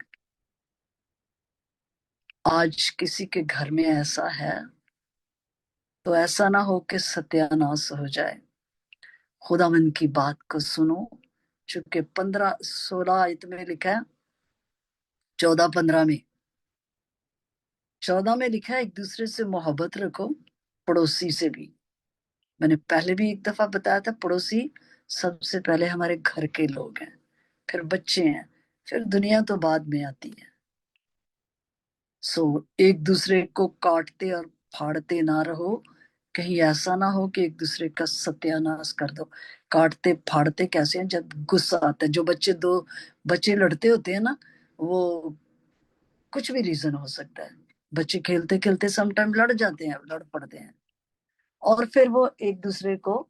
आज किसी के घर में ऐसा है तो ऐसा ना हो कि सत्यानाश हो जाए। खुदावन की बात को सुनो, चूंकि 15-16 आयत में लिखा है, 14-15 में, 14 में लिखा है एक दूसरे से मोहब्बत रखो, पड़ोसी से भी। मैंने पहले भी एक दफा बताया था, पड़ोसी सबसे पहले हमारे घर के लोग हैं, फिर बच्चे हैं, फिर दुनिया तो बाद में आती है। एक दूसरे को काटते और फाड़ते ना रहो, कहीं ऐसा ना हो कि एक दूसरे का सत्यानाश कर दो। काटते फाड़ते कैसे हैं? जब गुस्सा आता है। जो दो बच्चे लड़ते होते हैं ना, वो कुछ भी रीजन हो सकता है, बच्चे खेलते खेलते समटाइम लड़ जाते हैं, लड़ पड़ते हैं, और फिर वो एक दूसरे को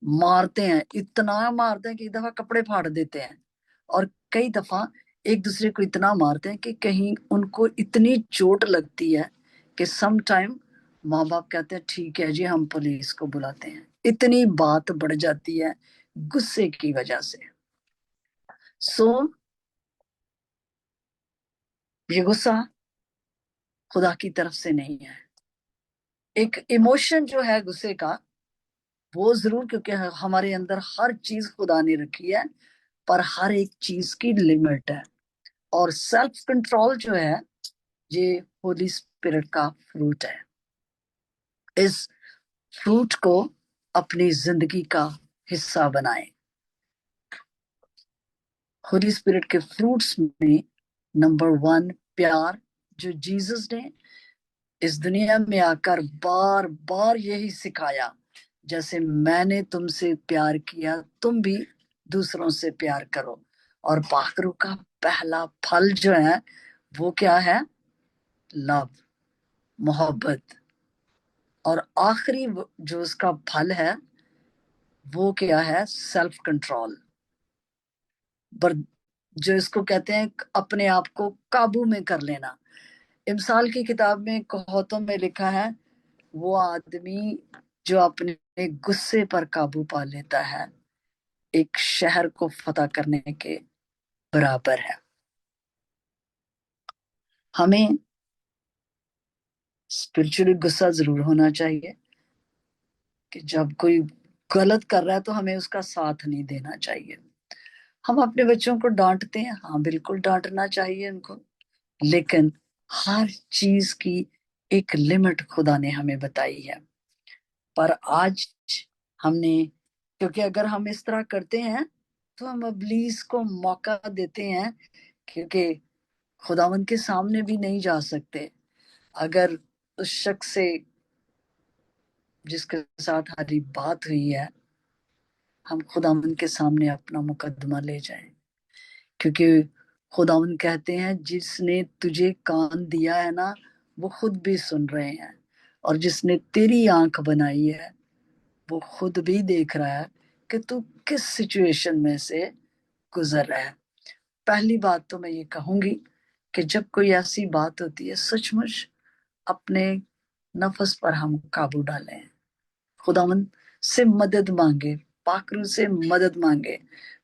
मारते हैं, इतना मारते हैं कि एक दफा कपड़े फाड़ देते हैं, और कई दफा एक दूसरे को इतना मारते हैं कि कहीं उनको इतनी चोट लगती है कि सम टाइम माँ बाप कहते हैं ठीक है जी हम पुलिस को बुलाते हैं। इतनी बात बढ़ जाती है गुस्से की वजह से। सो ये गुस्सा खुदा की तरफ से नहीं है। एक इमोशन जो है गुस्से का, वो जरूर, क्योंकि हमारे अंदर हर चीज खुदा ने रखी है, पर हर एक चीज की लिमिट है। और सेल्फ कंट्रोल जो है, ये होली स्पिरिट का फ्रूट है। इस फ्रूट को अपनी जिंदगी का हिस्सा बनाएं। होली स्पिरिट के फ्रूट्स में नंबर 1 प्यार, जो जीसस ने इस दुनिया में आकर बार बार यही सिखाया, जैसे मैंने तुमसे प्यार किया तुम भी दूसरों से प्यार करो। और पाखरू का पहला फल जो है वो क्या है? लव, मोहब्बत। और आखिरी जो उसका फल है वो क्या है? Self control. जो इसको कहते हैं अपने आप को काबू में कर लेना। इमसाल की किताब में कहोतों में लिखा है, वो आदमी जो अपने गुस्से पर काबू पा लेता है एक शहर को फतह करने के बराबर है। हमें स्पिरिचुअली गुस्सा जरूर होना चाहिए कि जब कोई गलत कर रहा है तो हमें उसका साथ नहीं देना चाहिए। हम अपने बच्चों को डांटते हैं, हाँ बिल्कुल डांटना चाहिए उनको, लेकिन हर चीज की एक लिमिट खुदा ने हमें बताई है। पर आज हमने, क्योंकि अगर हम इस तरह करते हैं तो हम इब्लीस को मौका देते हैं, क्योंकि खुदावंद के सामने भी नहीं जा सकते। अगर उस शख्स से जिसके साथ हमारी बात हुई है हम खुदावंद के सामने अपना मुकदमा ले जाएं, क्योंकि खुदावंद कहते हैं जिसने तुझे कान दिया है ना वो खुद भी सुन रहे हैं, और जिसने तेरी आंख बनाई है वो खुद भी देख रहा है कि तू किस सिचुएशन में से गुजर रहा है। पहली बात तो मैं ये कहूंगी कि जब कोई ऐसी बात होती है सचमुच अपने नफस पर हम काबू डालें, खुदावंद से मदद मांगे, पाकरू से मदद मांगे।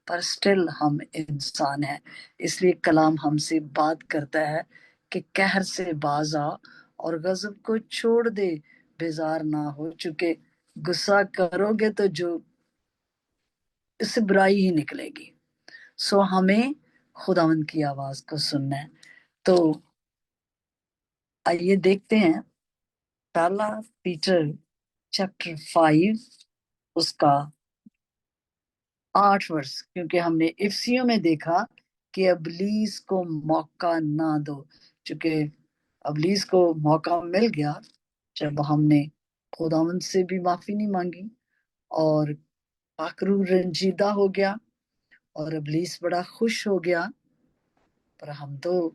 पर स्टिल हम इंसान हैं, इसलिए कलाम हमसे बात करता है कि कहर से बाज आ और गजब को छोड़ दे, बेजार ना हो, चूंकि गुस्सा करोगे तो जो इससे बुराई ही निकलेगी। सो हमें खुदावंद की आवाज को सुनना है। तो आइए देखते हैं पहला पीटर चैप्टर 5 उसका 8 वर्ष, क्योंकि हमने इफ्सियों में देखा कि अबलीस को मौका ना दो, क्योंकि अबलीस को मौका मिल गया जब हमने खुदावंद से भी माफी नहीं मांगी, और पाकरू रंजीदा हो गया और अबलीस बड़ा खुश हो गया। पर हम तो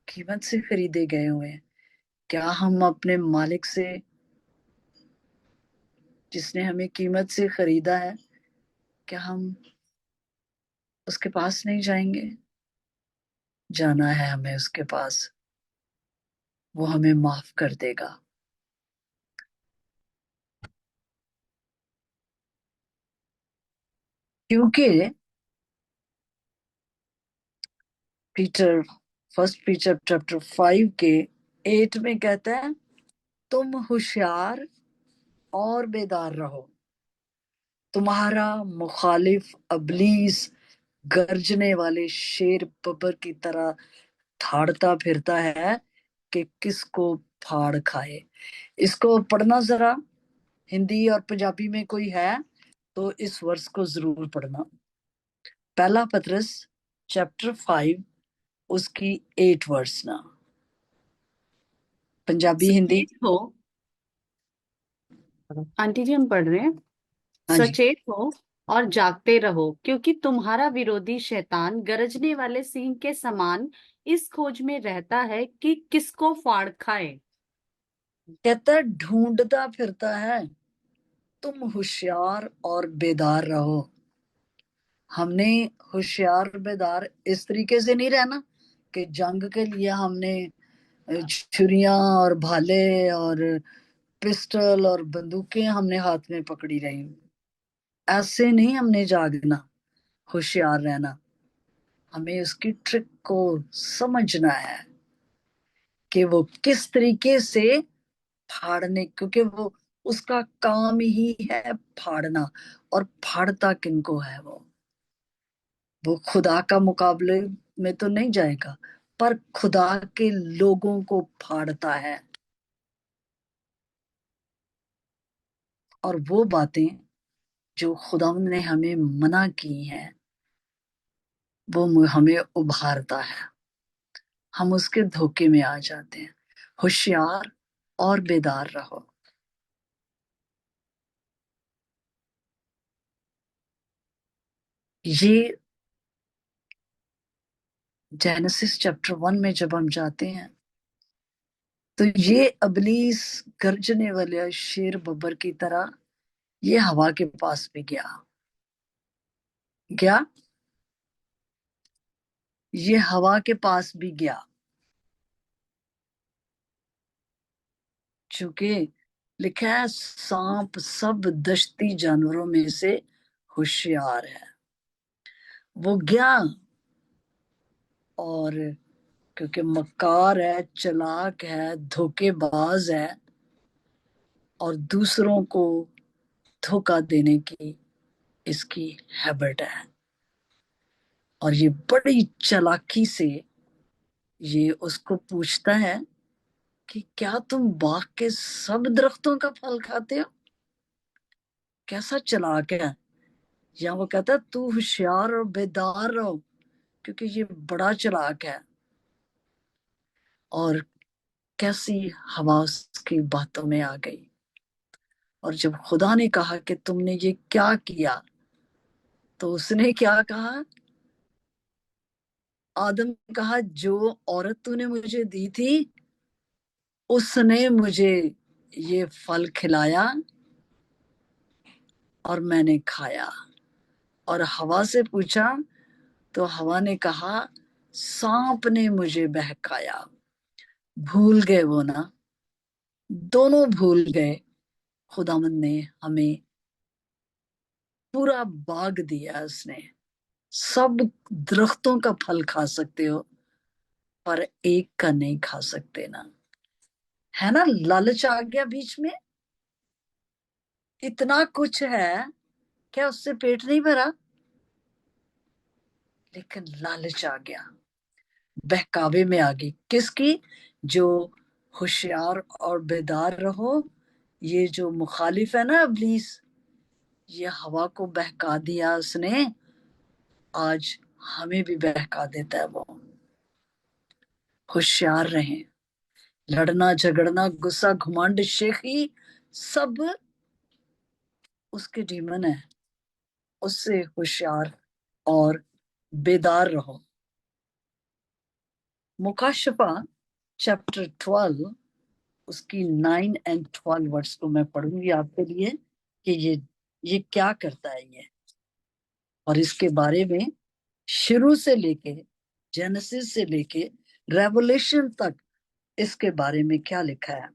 कीमत से खरीदे गए हुए हैं। क्या हम अपने मालिक से, जिसने हमें कीमत से खरीदा है, क्या हम उसके पास नहीं जाएंगे? जाना है हमें उसके पास, वो हमें माफ कर देगा। क्योंकि पीटर, फर्स्ट पीटर चैप्टर 5 के 8 में कहता है, तुम होशियार और बेदार रहो, तुम्हारा मुखालिफ अबलीस गर्जने वाले शेर बबर की तरह धाड़ता फिरता है कि किसको फाड़ खाए। इसको पढ़ना जरा, हिंदी और पंजाबी में कोई है तो इस वर्ष को जरूर पढ़ना। पहला पतरस चैप्टर 5 उसकी 8 वर्स ना, पंजाबी हिंदी। सचेत हो, आंटी जी हम पढ़ रहे हैं। हाँ जी। सचेत हो और जागते रहो, क्योंकि तुम्हारा विरोधी शैतान गरजने वाले सिंह के समान इस खोज में रहता है कि किसको फाड़ खाए। कहता है ढूंढता फिरता है तुम होशियार और बेदार रहो। हमने होशियार बेदार इस तरीके से नहीं रहना कि जंग के लिए हमने छुरियां और भाले और पिस्टल और बंदूकें हमने हाथ में पकड़ी रही। ऐसे नहीं हमने जागना, होशियार रहना। हमें उसकी ट्रिक को समझना है कि वो किस तरीके से फाड़ने, क्योंकि वो उसका काम ही है फाड़ना। और फाड़ता किनको है? वो खुदा का मुकाबले में तो नहीं जाएगा, पर खुदा के लोगों को फाड़ता है। और वो बातें जो खुदा ने हमें मना की हैं, वो हमें उभारता है। हम उसके धोखे में आ जाते हैं। होशियार और बेदार रहो। ये जेनेसिस चैप्टर 1 में जब हम जाते हैं तो ये अबलीस गर्जने वाले शेर बब्बर की तरह ये हवा के पास भी गया। ये हवा के पास भी गया, चूंकि लिखा है सांप सब दश्ती जानवरों में से होशियार है। वो गया और क्योंकि मक्कार है, चालाक है, धोखेबाज है और दूसरों को धोखा देने की इसकी हैबिट है। और ये बड़ी चालाकी से ये उसको पूछता है कि क्या तुम बाग के सब दरख्तों का फल खाते हो? कैसा चालाक है। या वो कहता है तू होशियार और बेदार रहो, क्योंकि ये बड़ा चालाक है। और कैसी हवा उसकी बातों में आ गई। और जब खुदा ने कहा कि तुमने ये क्या किया, तो उसने क्या कहा? आदम ने कहा जो औरत तूने मुझे दी थी उसने मुझे ये फल खिलाया और मैंने खाया। और हवा से पूछा तो हवा ने कहा सांप ने मुझे बहकाया। भूल गए वो ना, दोनों भूल गए। खुदावंद ने हमें पूरा बाग दिया। उसने सब दरख्तों का फल खा सकते हो, पर एक का नहीं खा सकते ना। है ना, लालच आ गया बीच में। इतना कुछ है, क्या उससे पेट नहीं भरा? लेकिन लालच आ गया, बहकावे में आ गई। किसकी? जो होशियार और बेदार रहो। ये जो मुखालिफ है ना इब्लीस, ये हवा को बहका दिया उसने। आज हमें भी बहका देता है वो। होशियार रहें। लड़ना झगड़ना गुस्सा घुमंड शेखी सब उसके डीमन है। उससे होशियार और बेदार रहो। मुकाशफा चैप्टर 12 उसकी 9 और 12 वर्ड्स को मैं पढ़ूंगी आपके लिए कि ये क्या करता है ये, और इसके बारे में शुरू से लेके जेनेसिस से लेके रेवलेशन तक इसके बारे में क्या लिखा है।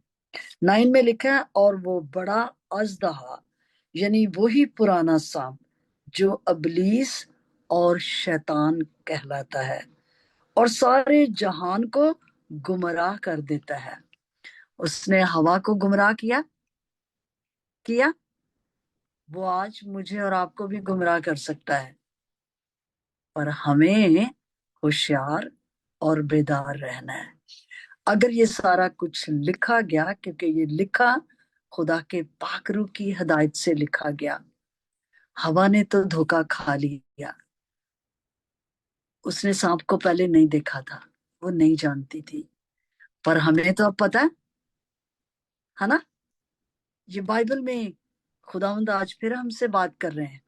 9 में लिखा है और वो बड़ा अजदहा यानी वही पुराना सांप जो अबलीस और शैतान कहलाता है और सारे जहान को गुमराह कर देता है। उसने हवा को गुमराह किया। वो आज मुझे और आपको भी गुमराह कर सकता है, पर हमें होशियार और बेदार रहना है। अगर ये सारा कुछ लिखा गया, क्योंकि ये लिखा खुदा के पाकरू की हिदायत से लिखा गया। हवा ने तो धोखा खा लिया। उसने सांप को पहले नहीं देखा था, वो नहीं जानती थी, पर हमें तो अब पता है ना। ये बाइबल में खुदावंद आज फिर हमसे बात कर रहे हैं।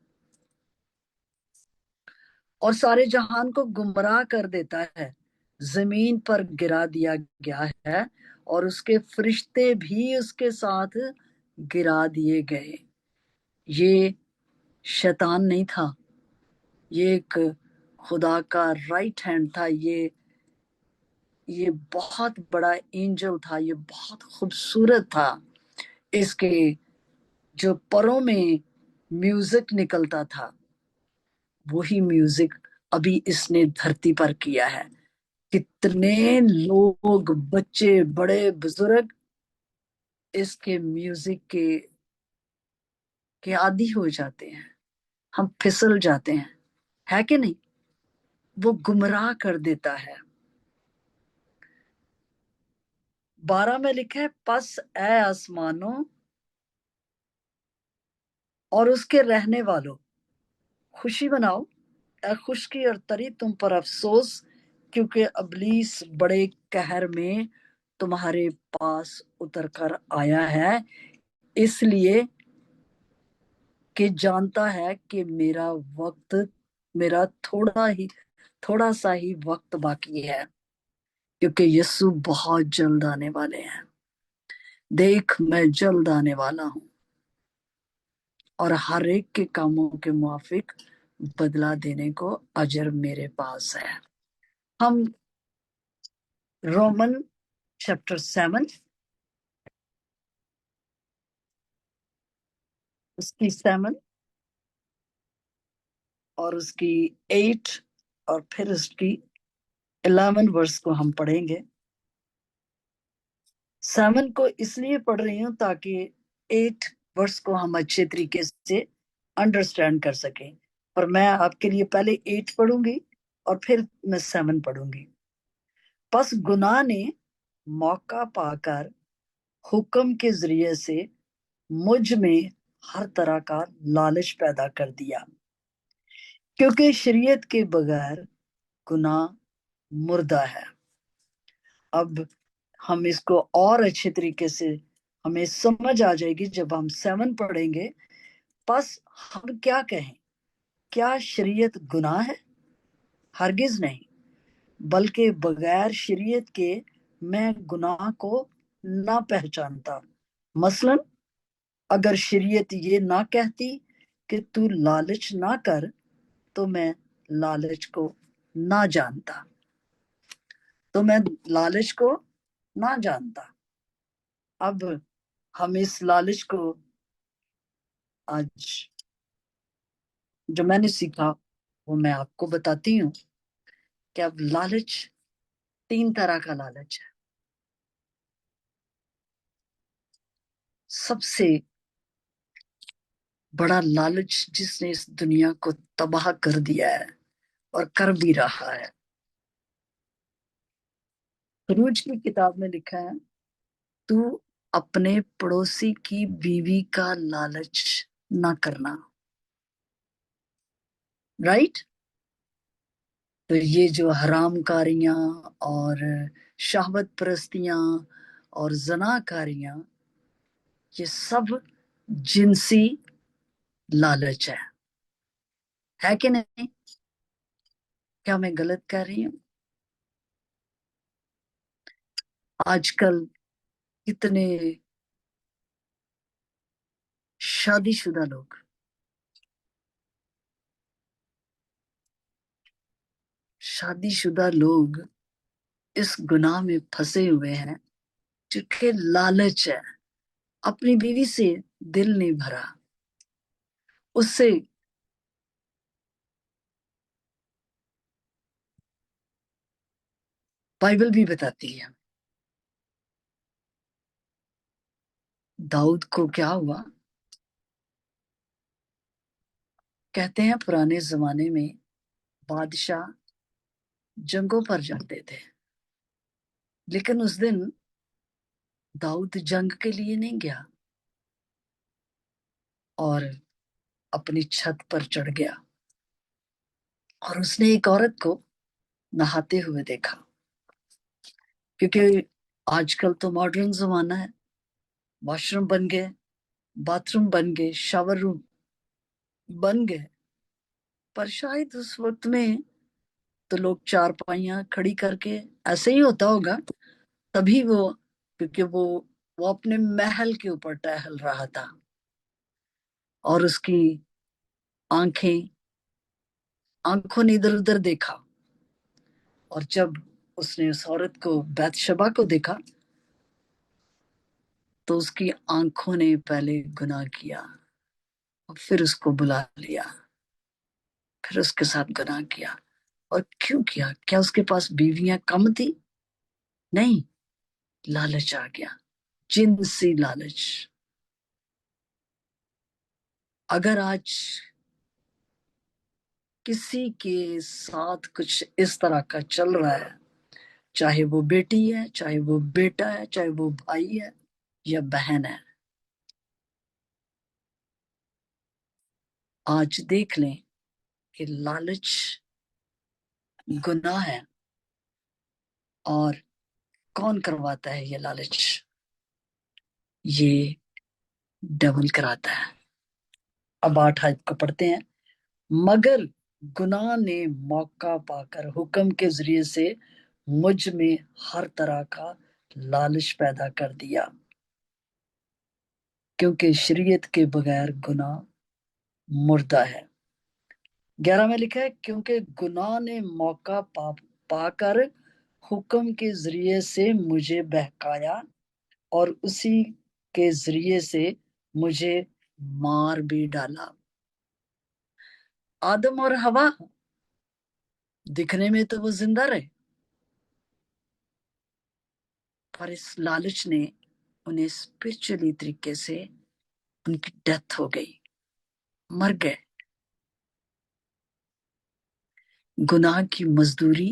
और सारे जहान को गुमराह कर देता है, जमीन पर गिरा दिया गया है और उसके फरिश्ते भी उसके साथ गिरा दिए गए। ये शैतान नहीं था, ये एक खुदा का राइट हैंड था। ये बहुत बड़ा एंजल था, ये बहुत खूबसूरत था। इसके जो परों में म्यूजिक निकलता था, वही म्यूजिक अभी इसने धरती पर किया है। कितने लोग, बच्चे बड़े बुजुर्ग, इसके म्यूजिक के आदी हो जाते हैं। हम फिसल जाते हैं, है कि नहीं? वो गुमराह कर देता है। 12 में लिखा है, पस ए आसमानों और उसके रहने वालों, खुशी मनाओ। ए खुशकी और तरी तुम पर अफसोस, क्योंकि अबलीस बड़े कहर में तुम्हारे पास उतर कर आया है, इसलिए कि जानता है कि मेरा थोड़ा सा ही वक्त बाकी है, क्योंकि यीशु बहुत जल्द आने वाले हैं। देख, मैं जल्द आने वाला हूं और हर एक के कामों के मुआफिक बदला देने को अजर मेरे पास है। हम रोमन चैप्टर 7 उसकी 7 और उसकी 8 और फिर उसकी 11 वर्ष को हम पढ़ेंगे। 7 को इसलिए पढ़ रही हूं ताकि 8 वर्ष को हम अच्छे तरीके से अंडरस्टैंड कर सकें। और मैं आपके लिए पहले 8 पढ़ूंगी और फिर मैं 7 पढ़ूंगी। बस गुनाह ने मौका पाकर हुक्म के जरिए से मुझ में हर तरह का लालच पैदा कर दिया, क्योंकि शरीयत के बगैर गुनाह मुर्दा है। अब हम इसको और अच्छे तरीके से हमें समझ आ जाएगी जब हम 7 पढ़ेंगे। बस हम क्या कहें, क्या शरीयत गुनाह है? हरगिज नहीं, बल्कि बगैर शरीयत के मैं गुनाह को ना पहचानता। मसलन अगर शरीयत ये ना कहती कि तू लालच ना कर, तो मैं लालच को ना जानता। तो मैं लालच को ना जानता। अब हम इस लालच को आज जो मैंने सीखा वो मैं आपको बताती हूँ कि अब लालच 3 तरह का लालच है। सबसे बड़ा लालच जिसने इस दुनिया को तबाह कर दिया है और कर भी रहा है, खरूज की किताब में लिखा है, तू अपने पड़ोसी की बीवी का लालच ना करना। राइट? तो ये जो हरामकारियां और शहवत परस्तियां और जनाकारियां, ये सब जिनसी लालच है कि नहीं? क्या मैं गलत कह रही हूँ? आजकल कितने शादीशुदा लोग शादीशुदा लोग इस गुनाह में फंसे हुए हैं, जिनके लालच है। अपनी बीवी से दिल नहीं भरा, उससे बाइबल भी बताती है। दाऊद को क्या हुआ? कहते हैं पुराने जमाने में बादशाह जंगों पर जाते थे, लेकिन उस दिन दाऊद जंग के लिए नहीं गया और अपनी छत पर चढ़ गया और उसने एक औरत को नहाते हुए देखा। क्योंकि आजकल तो मॉडर्न जमाना है, वॉशरूम बन गए, बाथरूम बन गए, शावर रूम बन गए, पर शायद उस वक्त में तो लोग चारपाइयां खड़ी करके ऐसे ही होता होगा। तभी क्योंकि वो अपने महल के ऊपर टहल रहा था। और उसकी आंखों ने इधर उधर देखा, और जब उसने उस औरत को, बैतशबा को देखा, तो उसकी आंखों ने पहले गुनाह किया और फिर उसको बुला लिया, फिर उसके साथ गुनाह किया। और क्यों किया? क्या उसके पास बीवियां कम थी? नहीं, लालच आ गया, जिनसी लालच। अगर आज किसी के साथ कुछ इस तरह का चल रहा है, चाहे वो बेटी है, चाहे वो बेटा है, चाहे वो भाई है या बहन है, आज देख लें कि लालच गुनाह है। और कौन करवाता है ये लालच? ये डबल कराता है। अब 8 आयत को पढ़ते हैं। मगर गुनाह ने मौका पाकर हुक्म के जरिए से मुझ में हर तरह का लालच पैदा कर दिया, क्योंकि शरीयत के बगैर गुनाह मुर्दा है। 11 में लिखा है, क्योंकि गुनाह ने मौका पाकर हुक्म के जरिए से मुझे बहकाया और उसी के जरिए से मुझे मार भी डाला। आदम और हवा दिखने में तो वो जिंदा रहे, पर इस लालच ने उन्हें स्पिरिचुअली तरीके से, उनकी डेथ हो गई, मर गए। गुनाह की मजदूरी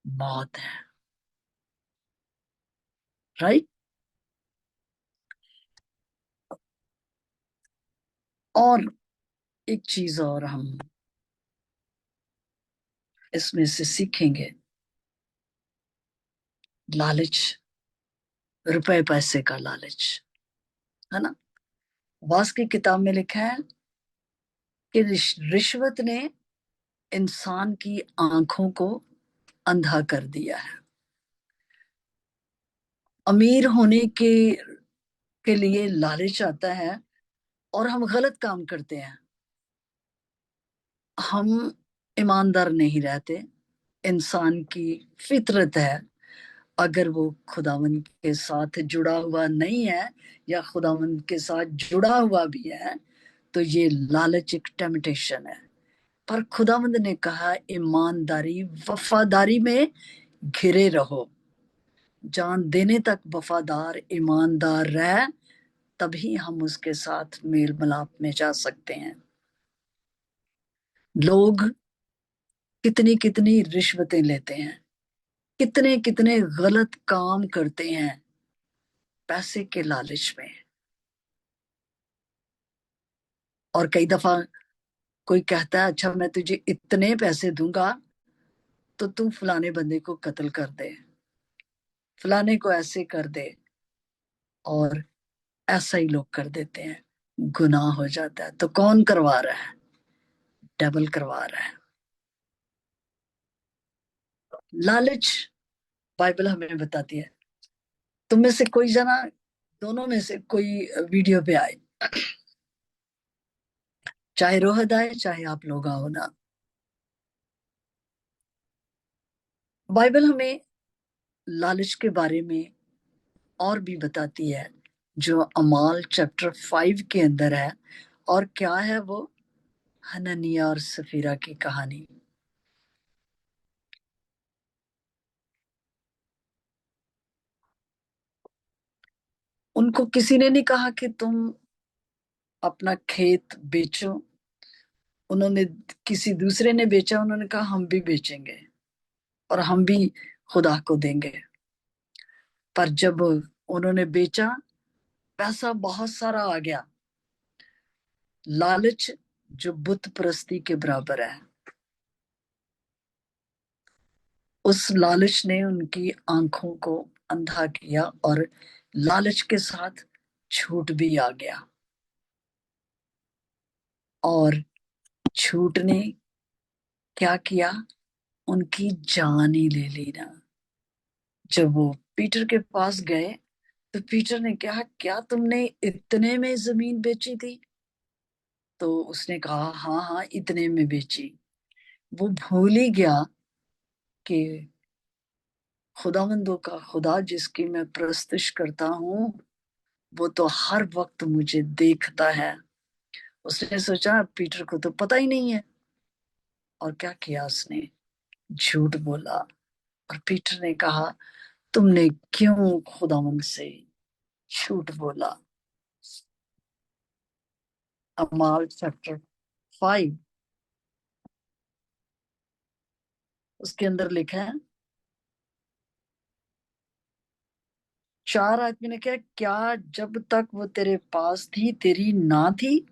मौत है, राइट? और एक चीज और हम इसमें से सीखेंगे, लालच, रुपए पैसे का लालच, है ना? वास की किताब में लिखा है कि रिश्वत ने इंसान की आंखों को अंधा कर दिया है। अमीर होने के लिए लालच आता है और हम गलत काम करते हैं, हम ईमानदार नहीं रहते। इंसान की फितरत है, अगर वो खुदावंद के साथ जुड़ा हुआ नहीं है या खुदावंद के साथ जुड़ा हुआ भी है, तो ये लालच एक टेम्पटेशन है। पर खुदावंद ने कहा, ईमानदारी वफादारी में घिरे रहो, जान देने तक वफादार ईमानदार रह, तभी हम उसके साथ मेल मिलाप में जा सकते हैं। लोग कितनी कितनी रिश्वतें लेते हैं, कितने कितने गलत काम करते हैं पैसे के लालच में। और कई दफा कोई कहता है, अच्छा मैं तुझे इतने पैसे दूंगा तो तू फलाने बंदे को कत्ल कर दे, फलाने को ऐसे कर दे, और ऐसा ही लोग कर देते हैं, गुनाह हो जाता है। तो कौन करवा रहा है? डेविल करवा रहा है। लालच, बाइबल हमें बताती है, तुम में से कोई जना, दोनों में से कोई वीडियो पे आए, चाहे रोहद आए चाहे आप लोग आओ ना, बाइबल हमें लालच के बारे में और भी बताती है, जो अमाल चैप्टर 5 के अंदर है। और क्या है वो? हननिया और सफीरा की कहानी। उनको किसी ने नहीं कहा कि तुम अपना खेत बेचो, उन्होंने, किसी दूसरे ने बेचा, उन्होंने कहा हम भी बेचेंगे और हम भी खुदा को देंगे। पर जब उन्होंने बेचा, पैसा बहुत सारा आ गया। लालच जो बुत परस्ती के बराबर है, उस लालच ने उनकी आंखों को अंधा किया और लालच के साथ झूठ भी आ गया, और झूठ ने क्या किया? उनकी जान ही ले ली ना। जब वो पीटर के पास गए, तो पीटर ने कहा, क्या तुमने इतने में जमीन बेची थी? तो उसने कहा हाँ हाँ इतने में बेची। वो भूल ही गया कि खुदावंदों का खुदा जिसकी मैं प्रस्तुत करता हूँ वो तो हर वक्त मुझे देखता है। उसने सोचा पीटर को तो पता ही नहीं है, और क्या किया उसने, झूठ बोला। और पीटर ने कहा तुमने क्यों खुदावंद से झूठ बोला। अमाल चैप्टर 5 उसके अंदर लिखा है, 4 आदमी ने कहा क्या जब तक वो तेरे पास थी तेरी ना थी,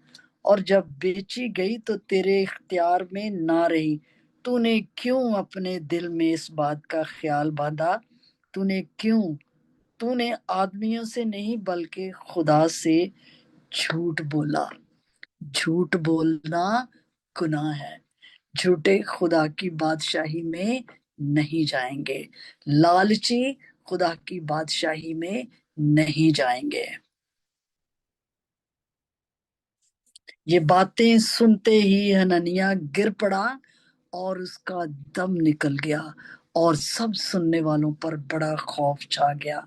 और जब बेची गई तो तेरे इख्तियार में ना रही। तूने क्यों अपने दिल में इस बात का ख्याल बांधा, तूने आदमियों से नहीं बल्कि खुदा से झूठ बोला। झूठ बोलना गुनाह है। झूठे खुदा की बादशाही में नहीं जाएंगे, लालची खुदा की बादशाही में नहीं जाएंगे। ये बातें सुनते ही हननिया गिर पड़ा और उसका दम निकल गया, और सब सुनने वालों पर बड़ा खौफ छा गया।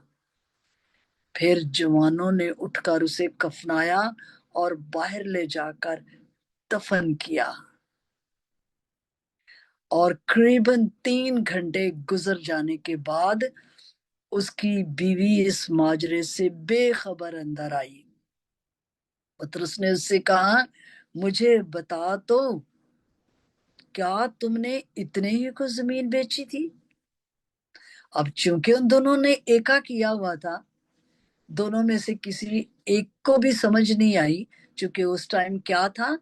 फिर जवानों ने उठकर उसे कफनाया और बाहर ले जाकर दफन किया। और करीबन 3 घंटे गुजर जाने के बाद उसकी बीवी इस माजरे से बेखबर अंदर आई। पतरस ने उससे कहा मुझे बता तो, क्या तुमने इतने ही को जमीन बेची थी। अब चूंकि उन दोनों ने एका किया हुआ था, दोनों में से किसी एक को भी समझ नहीं आई, क्योंकि उस टाइम क्या था,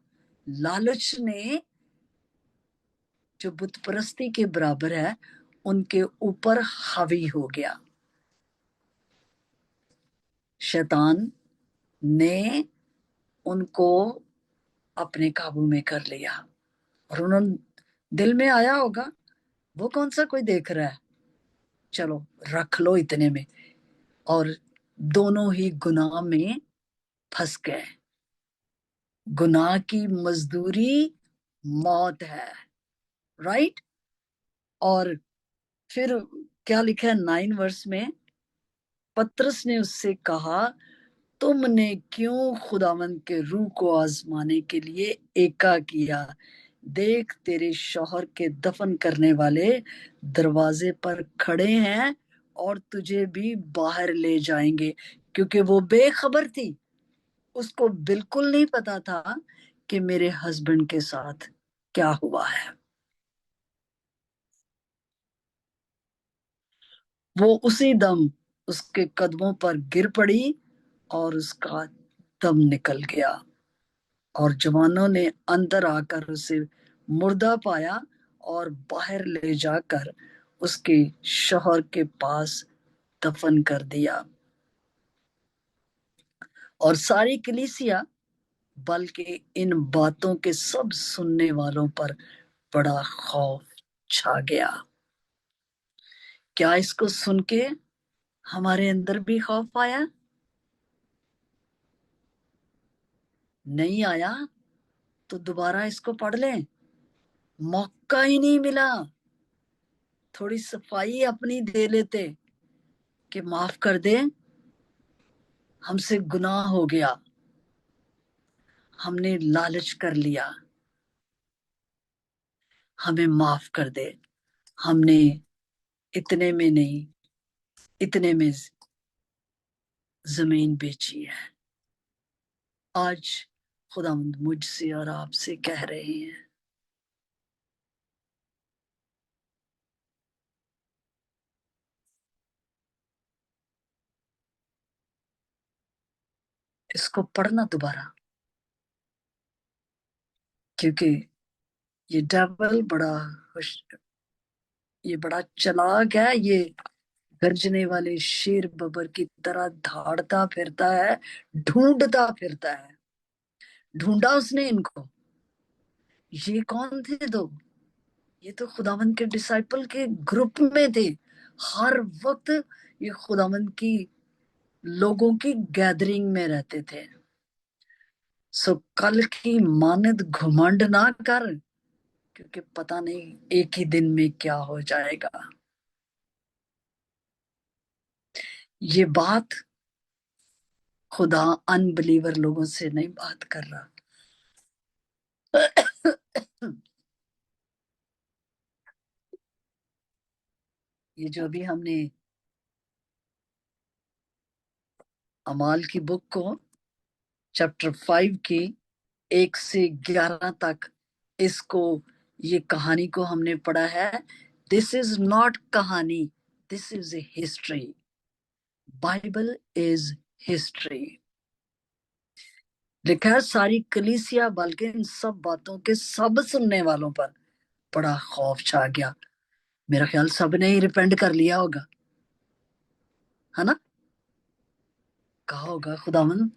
लालच ने जो बुत परस्ती के बराबर है उनके ऊपर हावी हो गया। शैतान ने उनको अपने काबू में कर लिया, और उन्होंने दिल में आया होगा वो कौन सा कोई देख रहा है, चलो रख लो इतने में, और दोनों ही गुनाह में फंस गए। गुनाह की मजदूरी मौत है, राइट। और फिर क्या लिखा है 9 वर्ष में, पतरस ने उससे कहा तुमने क्यों खुदावंद के रूह को आजमाने के लिए एका किया। देख तेरे शौहर के दफन करने वाले दरवाजे पर खड़े हैं और तुझे भी बाहर ले जाएंगे। क्योंकि वो बेखबर थी, उसको बिल्कुल नहीं पता था कि मेरे हस्बैंड के साथ क्या हुआ है। वो उसी दम उसके कदमों पर गिर पड़ी और उसका दम निकल गया। और जवानों ने अंदर आकर उसे मुर्दा पाया और बाहर ले जाकर उसके शौहर के पास दफन कर दिया। और सारी कलीसिया बल्कि इन बातों के सब सुनने वालों पर बड़ा खौफ छा गया। क्या इसको सुन के हमारे अंदर भी खौफ आया? नहीं आया तो दोबारा इसको पढ़ लें, मौका ही नहीं मिला। थोड़ी सफाई अपनी दे लेते कि माफ कर दे, हमसे गुनाह हो गया, हमने लालच कर लिया, हमें माफ कर दे, हमने इतने में नहीं इतने में जमीन बेची है। आज खुदावंद मुझसे और आपसे कह रहे हैं, इसको पढ़ना दोबारा, क्योंकि ये डेविल ये बड़ा चालाक है। ये गरजने वाले शेर बबर की तरह धाड़ता फिरता है, ढूंढता फिरता है। ढूंढा उसने इनको, ये कौन थे दो, ये तो खुदावंद के डिसाइपल के ग्रुप में थे। हर वक्त ये खुदावंद की लोगों की गैदरिंग में रहते थे। सो कल की मानद घुमंड ना कर, क्योंकि पता नहीं एक ही दिन में क्या हो जाएगा। ये बात खुदा अनबिलीवर लोगों से नहीं बात कर रहा। ये जो अभी हमने अमाल की बुक को चैप्टर 5 की 1 से 11 तक इसको, ये कहानी को हमने पढ़ा है। दिस इज नॉट कहानी, this is a history. Bible is history. लिखा है सारी कलीसिया, बल्कि इन सब बातों के सब सुनने वालों पर बड़ा खौफ छा गया। मेरा ख्याल सब ने ही रिपेंड कर लिया होगा, है ना? कहा होगा खुदावन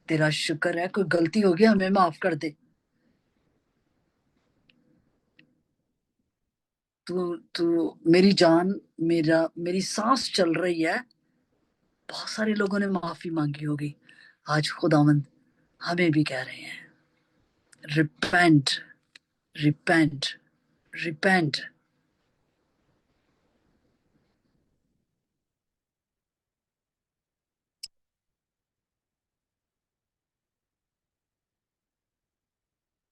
तेरा शुक्र है, कोई गलती हो गई हमें माफ कर दे। तू तू मेरी जान, मेरी सांस चल रही है। बहुत सारे लोगों ने माफी मांगी होगी। आज खुदावन हमें भी कह रहे हैं, रिपेंट, रिपेंट, रिपेंट।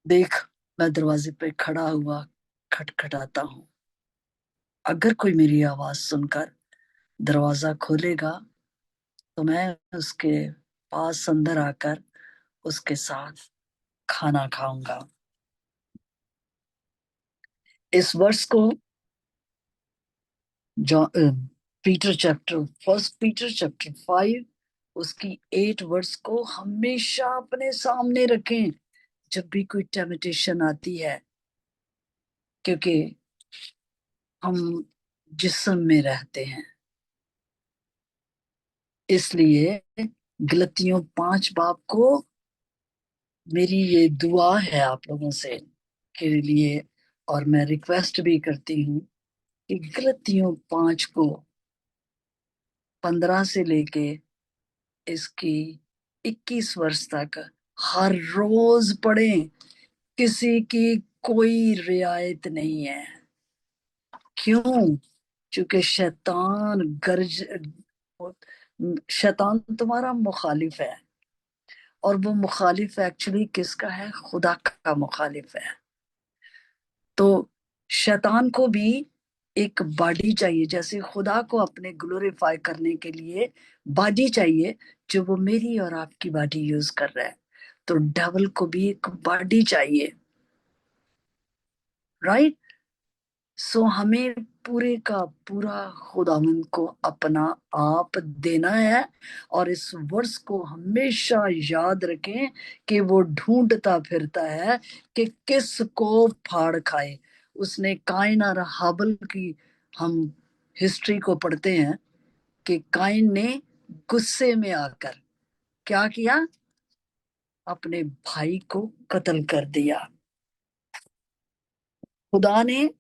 देख, मैं दरवाजे पे खड़ा हुआ खटखटाता हूँ। अगर कोई मेरी आवाज सुनकर दरवाजा खोलेगा तो मैं उसके पास अंदर आकर उसके साथ खाना खाऊंगा। इस वर्ष को पीटर चैप्टर 5 उसकी 8 वर्ष को हमेशा अपने सामने रखें जब भी कोई टेम्पटेशन आती है, क्योंकि हम जिस्म में रहते हैं। इसलिए गलतियों 5 बाब को मेरी ये दुआ है आप लोगों से के लिए, और मैं रिक्वेस्ट भी करती हूँ कि गलतियों 5 को 15 से लेके इसकी 21 वर्ष तक हर रोज पढ़ें। किसी की कोई रियायत नहीं है। क्यों? क्योंकि शैतान तुम्हारा मुखालिफ है, और वो मुखालिफ एक्चुअली किसका है? खुदा का मुखालिफ है। तो शैतान को भी एक बॉडी चाहिए, जैसे खुदा को अपने ग्लोरीफाई करने के लिए बॉडी चाहिए, जो वो मेरी और आपकी बॉडी यूज कर रहा है। तो डेविल को भी एक बॉडी चाहिए, राइट? सो हमें पूरे का पूरा खुदावंद को अपना आप देना है, और इस वर्ष को हमेशा याद रखें कि वो ढूंढता फिरता है कि किस को फाड़ खाए। उसने काइन और हाबिल की हम हिस्ट्री को पढ़ते हैं कि काइन ने गुस्से में आकर क्या किया? अपने भाई को कत्ल कर दिया। खुदा ने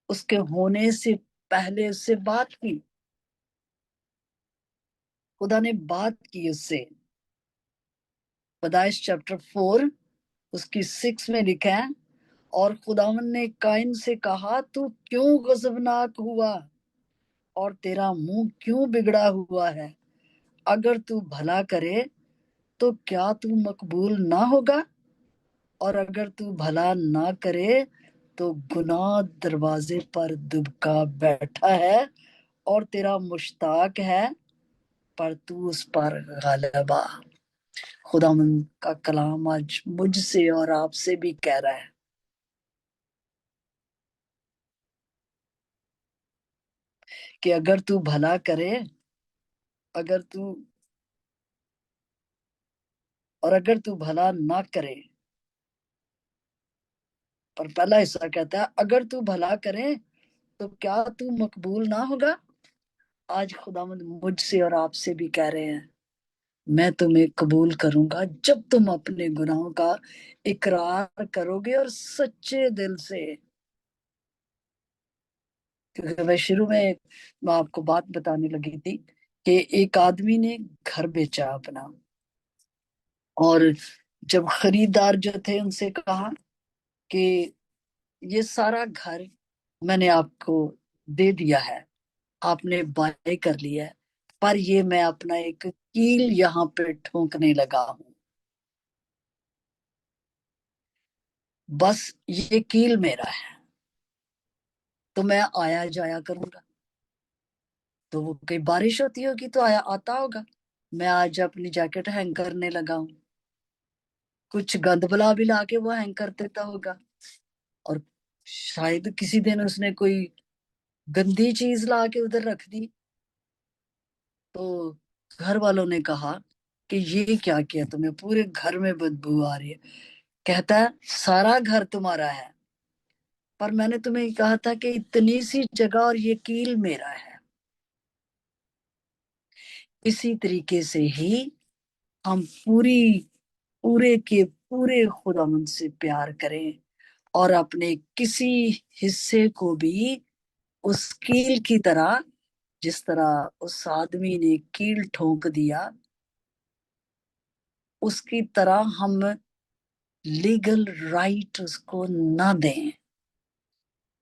उसके होने से पहले उससे बात की। खुदा ने बात की उससे। पैदाइश चैप्टर 4 उसकी 6 में लिखा है, और खुदावन ने काइन से कहा, तू क्यों गजबनाक हुआ और तेरा मुंह क्यों बिगड़ा हुआ है? अगर तू भला करे तो क्या तू मकबूल ना होगा, और अगर तू भला ना करे तो गुनाह दरवाजे पर दुबका बैठा है और तेरा मुश्ताक है, पर तू उस पर गालिब आ। खुदावंद का कलाम आज मुझसे और आपसे भी कह रहा है कि अगर तू भला करे, अगर तू और अगर तू भला ना करे, पर पहला हिस्सा कहता है अगर तू भला करे तो क्या तू मकबूल ना होगा। आज खुदावंद मुझसे और आपसे भी कह रहे हैं, मैं तुम्हें कबूल करूंगा जब तुम अपने गुनाहों का इकरार करोगे और सच्चे दिल से। क्योंकि मैं शुरू में मैं आपको बात बताने लगी थी कि एक आदमी ने घर बेचा अपना, और जब खरीदार जो थे उनसे कहा कि ये सारा घर मैंने आपको दे दिया है, आपने बाय कर लिया है, पर ये मैं अपना एक कील यहाँ पे ठोकने लगा हूं, बस ये कील मेरा है, तो मैं आया जाया करूंगा। तो वो कहीं बारिश होती होगी तो आया आता होगा। मैं आज अपनी जैकेट हैंग करने लगा हूँ, कुछ गंद बला भी लाके वो हैंग कर देता होगा, और शायद किसी दिन उसने कोई गंदी चीज ला के उधर रख दी। तो घर वालों ने कहा कि ये क्या किया तुम्हें, पूरे घर में बदबू आ रही है। कहता है सारा घर तुम्हारा है, पर मैंने तुम्हें कहा था कि इतनी सी जगह और ये कील मेरा है। इसी तरीके से ही हम पूरे के पूरे खुदावंद से प्यार करें, और अपने किसी हिस्से को भी उस कील की तरह, जिस तरह उस आदमी ने कील ठोक दिया, उसकी तरह हम लीगल राइट उसको ना दें।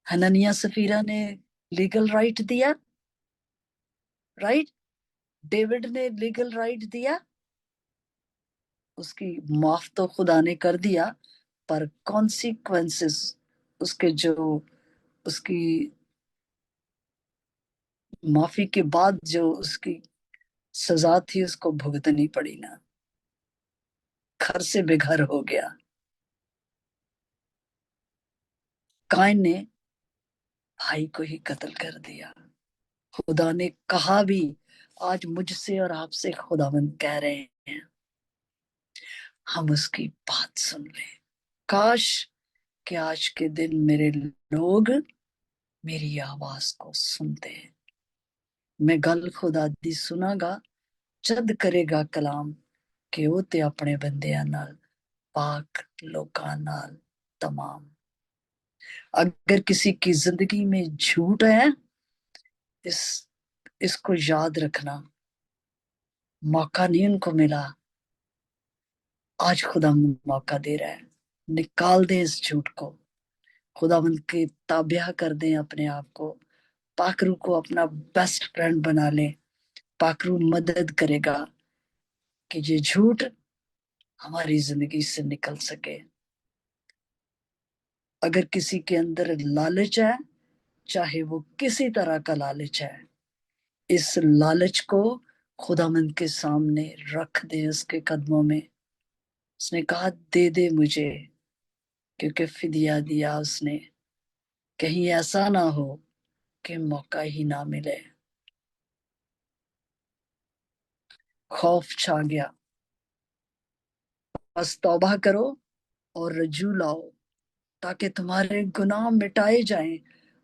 हननिया सफीरा ने लीगल राइट दिया, राइट? डेविड ने लीगल राइट दिया, उसकी माफ तो खुदा ने कर दिया, पर कॉन्सिक्वेंसेस, उसके जो उसकी माफी के बाद जो उसकी सजा थी उसको भुगतनी पड़ी ना, घर से बेघर हो गया। काइन ने भाई को ही कत्ल कर दिया। खुदा ने कहा भी, आज मुझसे और आपसे खुदावंद कह रहे हैं, हम उसकी बात सुन लें। काश कि आज के दिन मेरे लोग मेरी आवाज को सुनते। मैं गल खुदा दी सुनागा, जद करेगा कलाम कि वो ते अपने बंदियां नाल, पाक लोकां नाल तमाम। अगर किसी की जिंदगी में झूठ है, इस इसको याद रखना, मौका नहीं उनको मिला, आज खुदा मौका दे रहा है। निकाल दें इस झूठ को, खुदावंद के ताबिया कर दें अपने आप को, पाकरू को अपना बेस्ट फ्रेंड बना लें। पाकरू मदद करेगा कि ये झूठ हमारी जिंदगी से निकल सके। अगर किसी के अंदर लालच है, चाहे वो किसी तरह का लालच है, इस लालच को खुदावंद के सामने रख दे, उसके कदमों में। उसने कहा दे दे मुझे, क्योंकि फिदिया दिया उसने, कहीं ऐसा ना हो कि मौका ही ना मिले। खौफ छा गया, बस तौबा करो और रजू लाओ, ताकि तुम्हारे गुनाह मिटाए जाएं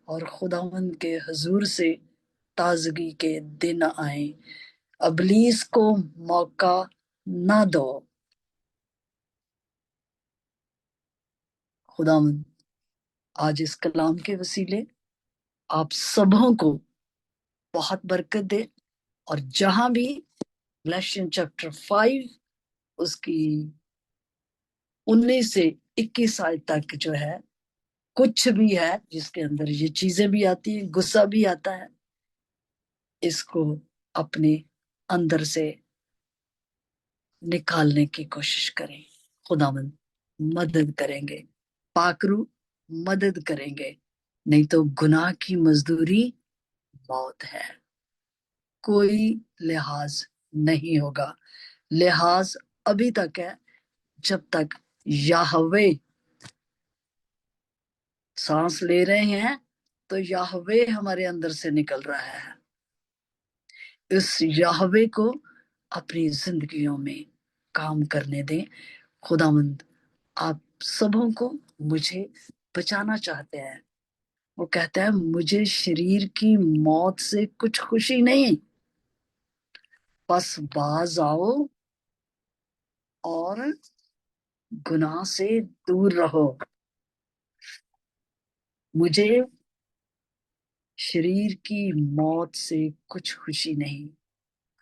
और खुदावंद के हजूर से ताजगी के दिन आए। अबलीस को मौका ना दो। खुदावंद आज इस कलाम के वसीले आप सबों को बहुत बरकत दे, और जहां भी गलातियन चैप्टर 5 उसकी 19 से 21 आयत तक जो है, कुछ भी है जिसके अंदर ये चीजें भी आती है, गुस्सा भी आता है, इसको अपने अंदर से निकालने की कोशिश करें। खुदावंद मदद करेंगे, पाकरू मदद करेंगे, नहीं तो गुनाह की मजदूरी मौत है। कोई लिहाज नहीं होगा। लिहाज अभी तक है, जब तक याहवे सांस ले रहे हैं तो याहवे हमारे अंदर से निकल रहा है। इस याहवे को अपनी जिंदगियों में काम करने दें। खुदावंद आप सबों को, मुझे बचाना चाहते हैं। वो कहता है मुझे शरीर की मौत से कुछ खुशी नहीं, बस बाज आओ और गुनाह से दूर रहो। मुझे शरीर की मौत से कुछ खुशी नहीं।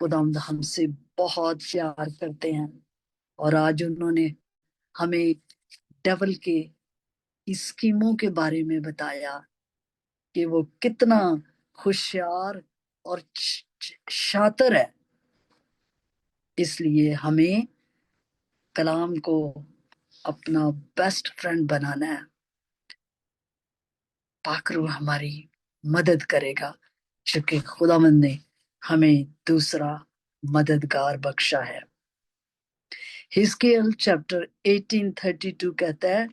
खुदावंद हमसे बहुत प्यार करते हैं, और आज उन्होंने हमें डेविल के स्कीमों के बारे में बताया कि वो कितना होशियार और शातिर है। इसलिए हमें कलाम को अपना बेस्ट फ्रेंड बनाना है। पाकरू हमारी मदद करेगा, क्योंकि खुदावंद ने हमें दूसरा मददगार बख्शा है। हिजकिय्याह चैप्टर 18:32 कहता है,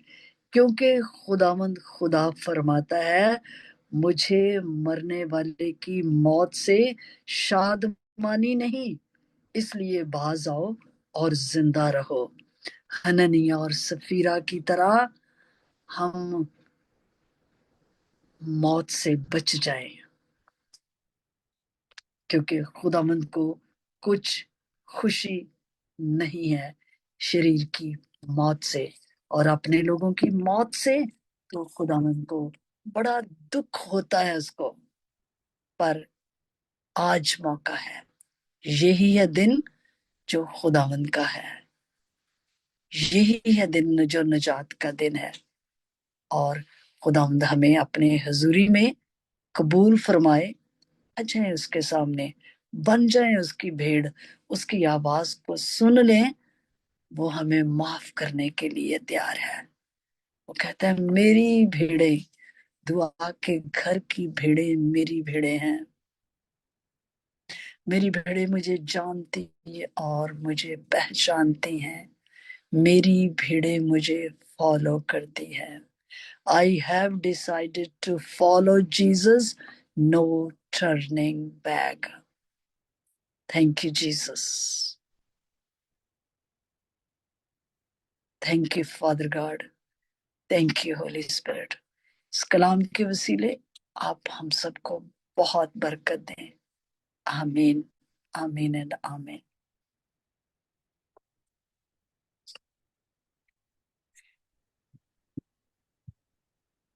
क्योंकि खुदावंद खुदा फरमाता है, मुझे मरने वाले की मौत से शादमानी नहीं, इसलिए बाज आओ और जिंदा रहो। हननिया और सफीरा की तरह हम मौत से बच जाएं, क्योंकि खुदावंद को कुछ खुशी नहीं है शरीर की मौत से और अपने लोगों की मौत से। तो खुदावंद को बड़ा दुख होता है उसको, पर आज मौका है। यही है दिन जो खुदावंद का है, यही है दिन जो निजात का दिन है। और खुदावंद हमें अपने हजूरी में कबूल फरमाए, आ जाए उसके सामने, बन जाए उसकी भेड़, उसकी आवाज को सुन लें। वो हमें माफ करने के लिए तैयार है। वो कहता है, मेरी भेड़े, दुआ के घर की भेड़े मेरी भेड़े हैं। मेरी भेड़े मुझे जानती और मुझे पहचानती हैं। मेरी भेड़े मुझे फॉलो करती हैं। I have decided to follow Jesus, no turning back. Thank you, Jesus. Thank you, Father God. Thank you, Holy Spirit. इस कलाम के वसीले आप हम सबको बहुत बरकत दें। आमीन, आमीन एंड आमीन।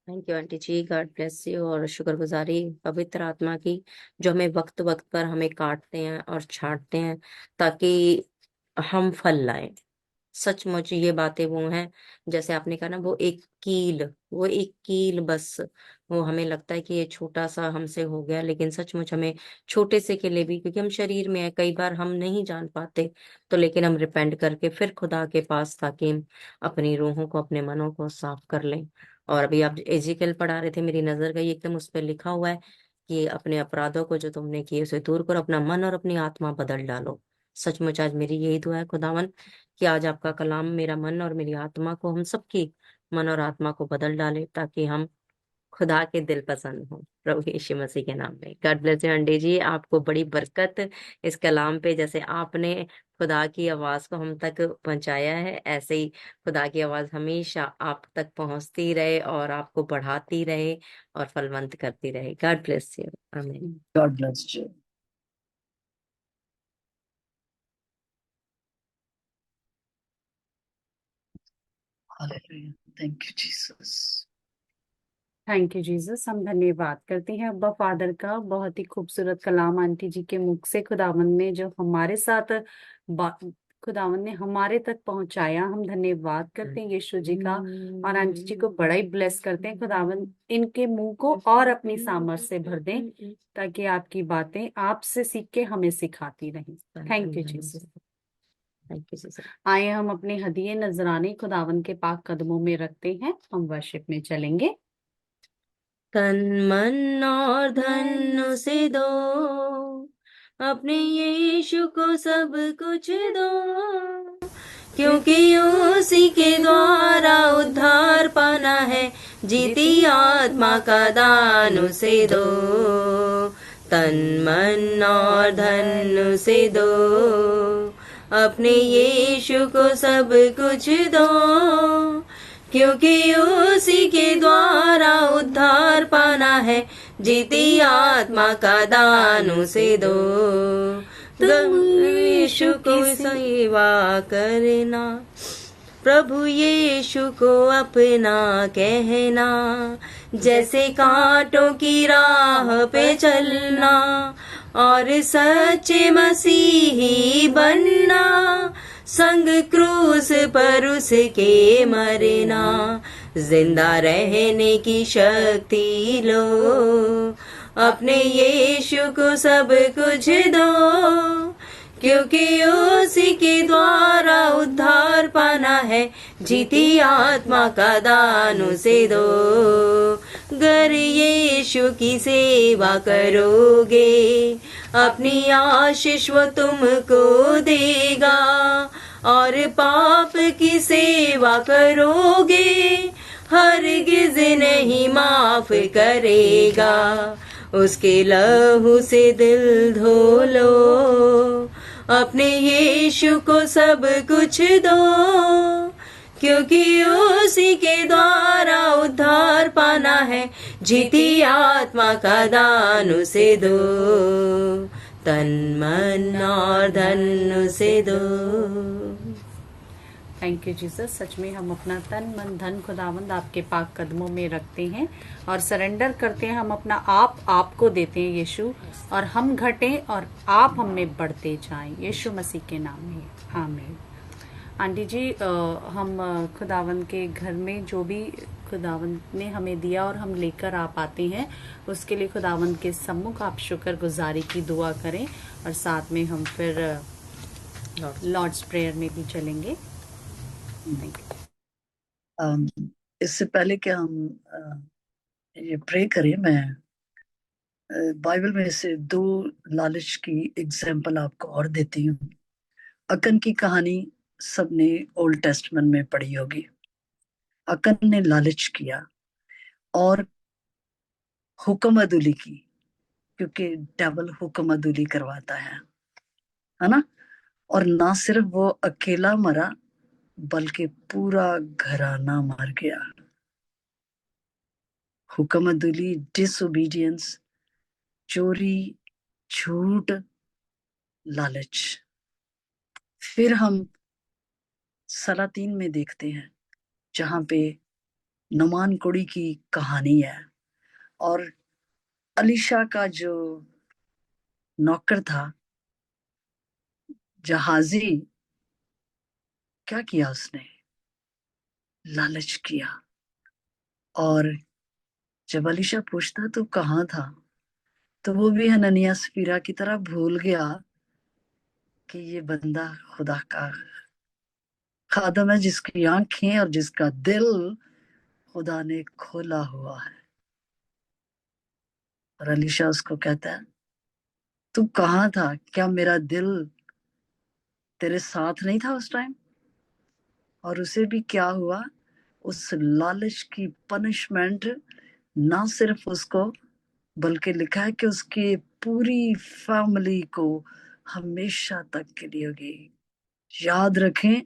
Thank you aunty ji, God bless you. और शुक्रगुजारी पवित्र आत्मा की, जो हमें वक्त वक्त पर हमें काटते हैं और छांटते हैं ताकि हम फल लाएं। सचमुच ये बातें वो हैं, जैसे आपने कहा ना, वो एक कील बस। वो हमें लगता है कि ये छोटा सा हमसे हो गया, लेकिन सचमुच हमें छोटे से के लिए भी, क्योंकि हम शरीर में है, कई बार हम नहीं जान पाते, तो लेकिन हम रिपेंट करके फिर खुदा के पास, ताकि हम अपनी रूहों को, अपने मनों को साफ कर लें। और अभी आप एजिकल पढ़ा रहे थे, मेरी नजर गई एकदम, उस पर लिखा हुआ है कि अपने अपराधों को जो तुमने किए उसे दूर करो, अपना मन और अपनी आत्मा बदल डालो। सचमुच आज मेरी यही दुआ है खुदावन, कि आज आपका कलाम मेरा मन और मेरी आत्मा को, हम सबकी मन और आत्मा को बदल डाले, ताकि हम खुदा के दिल पसंद हो, प्रभु यीशु मसीह के नाम में। गॉड ब्लेस यू आंटी जी, आपको बड़ी बरकत इस कलाम पे। जैसे आपने खुदा की आवाज को हम तक पहुंचाया है, ऐसे ही खुदा की आवाज हमेशा आप तक पहुंचती रहे और आपको बढ़ाती रहे और फलवंत करती रहे। गॉड ब्लेस यू, आमीन। God bless you. Hallelujah. Thank you, Jesus. Thank you Jesus. हम धन्यवाद करते हैं अब्बा फादर का, बहुत ही खूबसूरत कलाम आंटी जी के मुख से खुदावन ने जो हमारे साथ खुदावन ने हमारे तक पहुंचाया। हम धन्यवाद करते हैं यीशु जी का, और आंटी जी को बड़ा ही ब्लेस करते हैं। खुदावन इनके मुंह को और अपनी सामर्थ से भर दें, ताकि आपकी बातें आपसे सीख के हमें सिखाती रहें। Thank you Jesus. Thank you Jesus. आए हम अपने हदिये नजराने खुदावन के पाक कदमों में रखते हैं। हम वर्शिप में चलेंगे। तन मन और धन उसे दो, अपने यीशु को सब कुछ दो, क्योंकि उसी के द्वारा उद्धार पाना है, जीती आत्मा का दान उसे दो। तन मन और धन उसे दो, अपने यीशु को सब कुछ दो, क्योंकि उसी के द्वारा उद्धार पाना है, जीती आत्मा का दान उसे दो। तुम यीशु की सेवा करना, प्रभु यीशु को अपना कहना, जैसे कांटों की राह पे चलना और सच्चे मसीही बनना, संग क्रूस पर उसके मरना, जिंदा रहने की शक्ति लो, अपने यीशु को सब कुछ दो, क्योंकि उसी के द्वारा उद्धार पाना है, जीती आत्मा का दान उसे दो। गर यीशु की सेवा करोगे, अपनी आशीष वो तुमको देगा, और पाप की सेवा करोगे, हरगिज नहीं माफ करेगा। उसके लहू से दिल धो लो, अपने यीशु को सब कुछ दो, क्योंकि उसी के द्वारा उद्धार पाना है, जीती आत्मा का दान उसे दो, तन मन और धन उसे दो। Thank you Jesus. सच में हम अपना तन मन धन खुदावंद आपके पाक कदमों में रखते हैं और सरेंडर करते हैं। हम अपना आपको देते हैं यीशु, और हम घटें और आप हम में बढ़ते जाएं, यीशु मसीह के नाम में, आमीन। आंटी जी, हम खुदावंद के घर में जो भी खुदावंद ने हमें दिया और हम लेकर आ पाते हैं, उसके लिए खुदावंद के सम्मुख आप शुक्रगुजारी की दुआ करें, और साथ में हम फिर लॉर्ड्स प्रेयर में भी चलेंगे। इससे पहले कि हम ये प्रे करें, मैं बाइबल में से 2 लालच की एग्जाम्पल आपको और देती हूँ। अकन की कहानी सबने ओल्ड टेस्टमेंट में पढ़ी होगी। अकन ने लालच किया और हुक्म अदुली की, क्योंकि डेविल हुक्म अदुली करवाता है ना। और ना सिर्फ वो अकेला मरा, बल्कि पूरा घराना मर गया। हुक्म अदुली, डिसोबीडियंस, चोरी, झूठ, लालच। फिर हम सलातीन में देखते हैं, जहां पे नुमान कुड़ी की कहानी है, और अलीशा का जो नौकर था जहाजी, क्या किया उसने? लालच किया। और जब अलीशा पूछता तो कहाँ था, तो वो भी हननिया सफीरा की तरह भूल गया कि ये बंदा खुदा का खादम है, जिसकी आंखें और जिसका दिल खुदा ने खोला हुआ है। और अलीशा उसको कहता है, तू कहाँ था? क्या मेरा दिल तेरे साथ नहीं था उस टाइम? और उसे भी क्या हुआ? उस लालच की पनिशमेंट ना सिर्फ उसको, बल्कि लिखा है कि उसकी पूरी फैमिली को हमेशा तक के लिए होगी। याद रखें,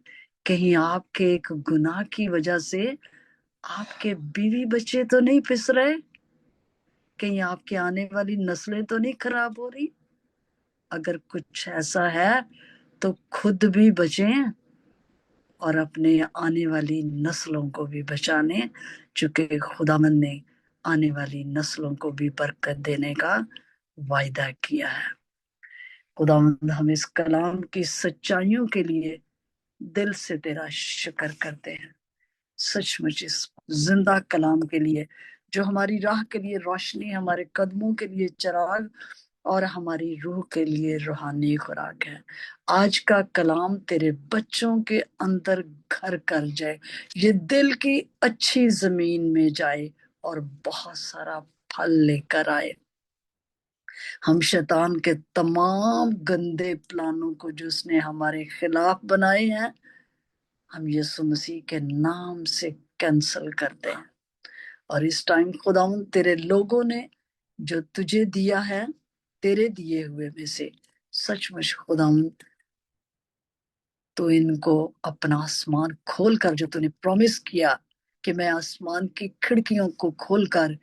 कहीं आपके एक गुनाह की वजह से आपके बीवी बच्चे तो नहीं पिस रहे, कहीं आपके आने वाली नस्लें तो नहीं खराब हो रही। अगर कुछ ऐसा है तो खुद भी बचें और अपने आने वाली नस्लों को भी बचाने, चूंकि खुदामंद ने आने वाली नस्लों को भी बरकत देने का वायदा किया है। खुदावंद, हम इस कलाम की सच्चाइयों के लिए दिल से तेरा शुक्र करते हैं। सचमुच इस जिंदा कलाम के लिए, जो हमारी राह के लिए रोशनी, हमारे कदमों के लिए चिराग और हमारी रूह के लिए रूहानी खुराक है। आज का कलाम तेरे बच्चों के अंदर घर कर जाए, ये दिल की अच्छी जमीन में जाए और बहुत सारा फल लेकर आए। हम शैतान के तमाम गंदे प्लानों को जो उसने हमारे खिलाफ बनाए हैं, हम यीशु मसीह के नाम से कैंसल करते हैं। और इस टाइम खुदावन, तेरे लोगों ने जो तुझे दिया है, तेरे दिए हुए में से सचमुच खुदावन, तो इनको अपना आसमान खोलकर, जो तूने प्रॉमिस किया कि मैं आसमान की खिड़कियों को खोलकर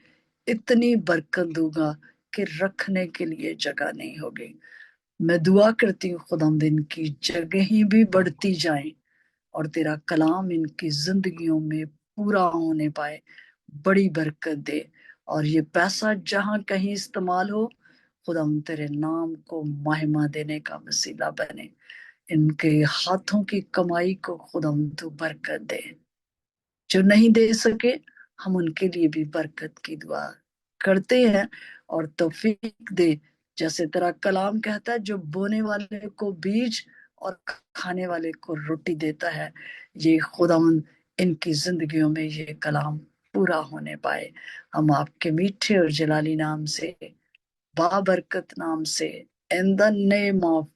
इतनी बरकत दूंगा कि रखने के लिए जगह नहीं होगी। मैं दुआ करती हूँ खुदावंद, इनकी जगहें भी बढ़ती जाएं और तेरा कलाम इनकी जिंदगियों में पूरा होने पाए, बड़ी बरकत दे। और ये पैसा जहां कहीं इस्तेमाल हो, खुदावंद तेरे नाम को महिमा देने का वसीला बने। इनके हाथों की कमाई को खुदावन तू बरकत दे। जो नहीं दे सके हम उनके लिए भी बरकत की दुआ करते हैं और तौफीक दे। जैसे तेरा कलाम कहता है, जो बोने वाले को बीज और खाने वाले को रोटी देता है, ये खुदावन इनकी जिंदगियों में ये कलाम पूरा होने पाए। हम आपके मीठे और जलाली नाम से, बाबरकत नाम से, in the name of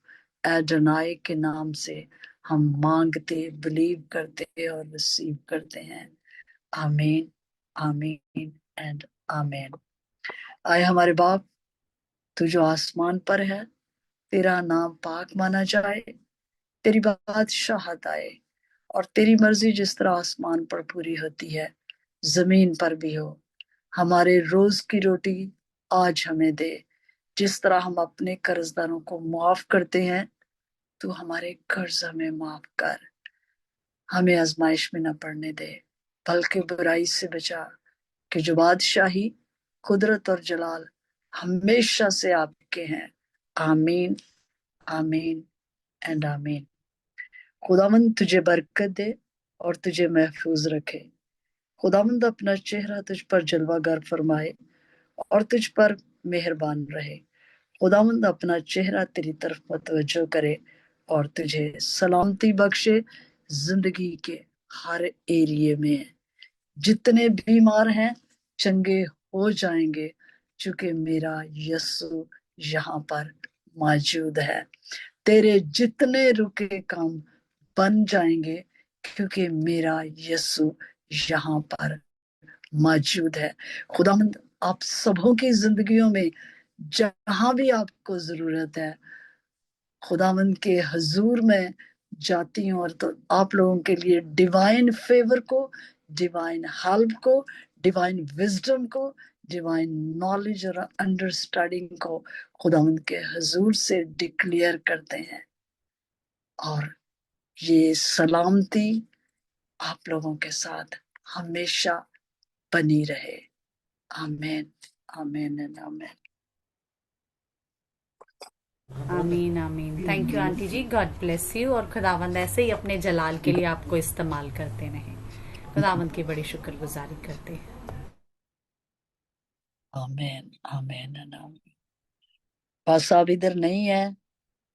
Adonai के नाम से हम मांगते, बिलीव करते और रिसीव करते हैं। आमीन, आमीन एंड आमीन। आए हमारे बाप, तू जो आसमान पर है, तेरा नाम पाक माना जाए, तेरी बादशाहत आए और तेरी मर्जी जिस तरह आसमान पर पूरी होती है जमीन पर भी हो। हमारे रोज की रोटी आज हमें दे, जिस तरह हम अपने कर्जदारों को माफ करते हैं, तू हमारे कर्ज हमें माफ कर। हमें आजमाइश में न पड़ने दे, बल्कि बुराई से बचा, कि जो बादशाही, कुदरत और जलाल हमेशा से आपके हैं। आमीन, आमीन एंड आमीन। खुदावंद तुझे बरकत दे और तुझे महफूज रखे। खुदावंद अपना चेहरा तुझ पर जलवागर फरमाए और तुझ पर मेहरबान रहे। खुदावंद अपना चेहरा तेरी तरफ मुतवज्जो करे और तुझे सलामती बख्शे जिंदगी के हर एरिए में। जितने बीमार हैं चंगे हो जाएंगे, क्योंकि मेरा यीशु यहाँ पर मौजूद है। तेरे जितने रुके काम बन जाएंगे, क्योंकि मेरा यीशु यहाँ पर मौजूद है। खुदावंद आप सबों की जिंदगियों में जहां भी आपको जरूरत है, खुदावंद के हजूर में जाती हूँ और तो आप लोगों के लिए डिवाइन फेवर को, डिवाइन हेल्प को, डिवाइन विजडम को, डिवाइन नॉलेज और अंडरस्टैंडिंग को खुदावंद के हजूर से डिक्लेयर करते हैं। और ये सलामती आप लोगों के साथ हमेशा बनी रहे। आमीन, आमीन एंड आमीन। आमीन आमीन। Thank you aunty ji, God bless you. और खुदावंद ऐसे ही अपने जलाल के लिए आपको इस्तेमाल करते रहें। खुदावंद की बड़ी शुक्रगुजारी करते हैं। आमीन, आमीन एंड आमीन। पास साहब इधर नहीं है,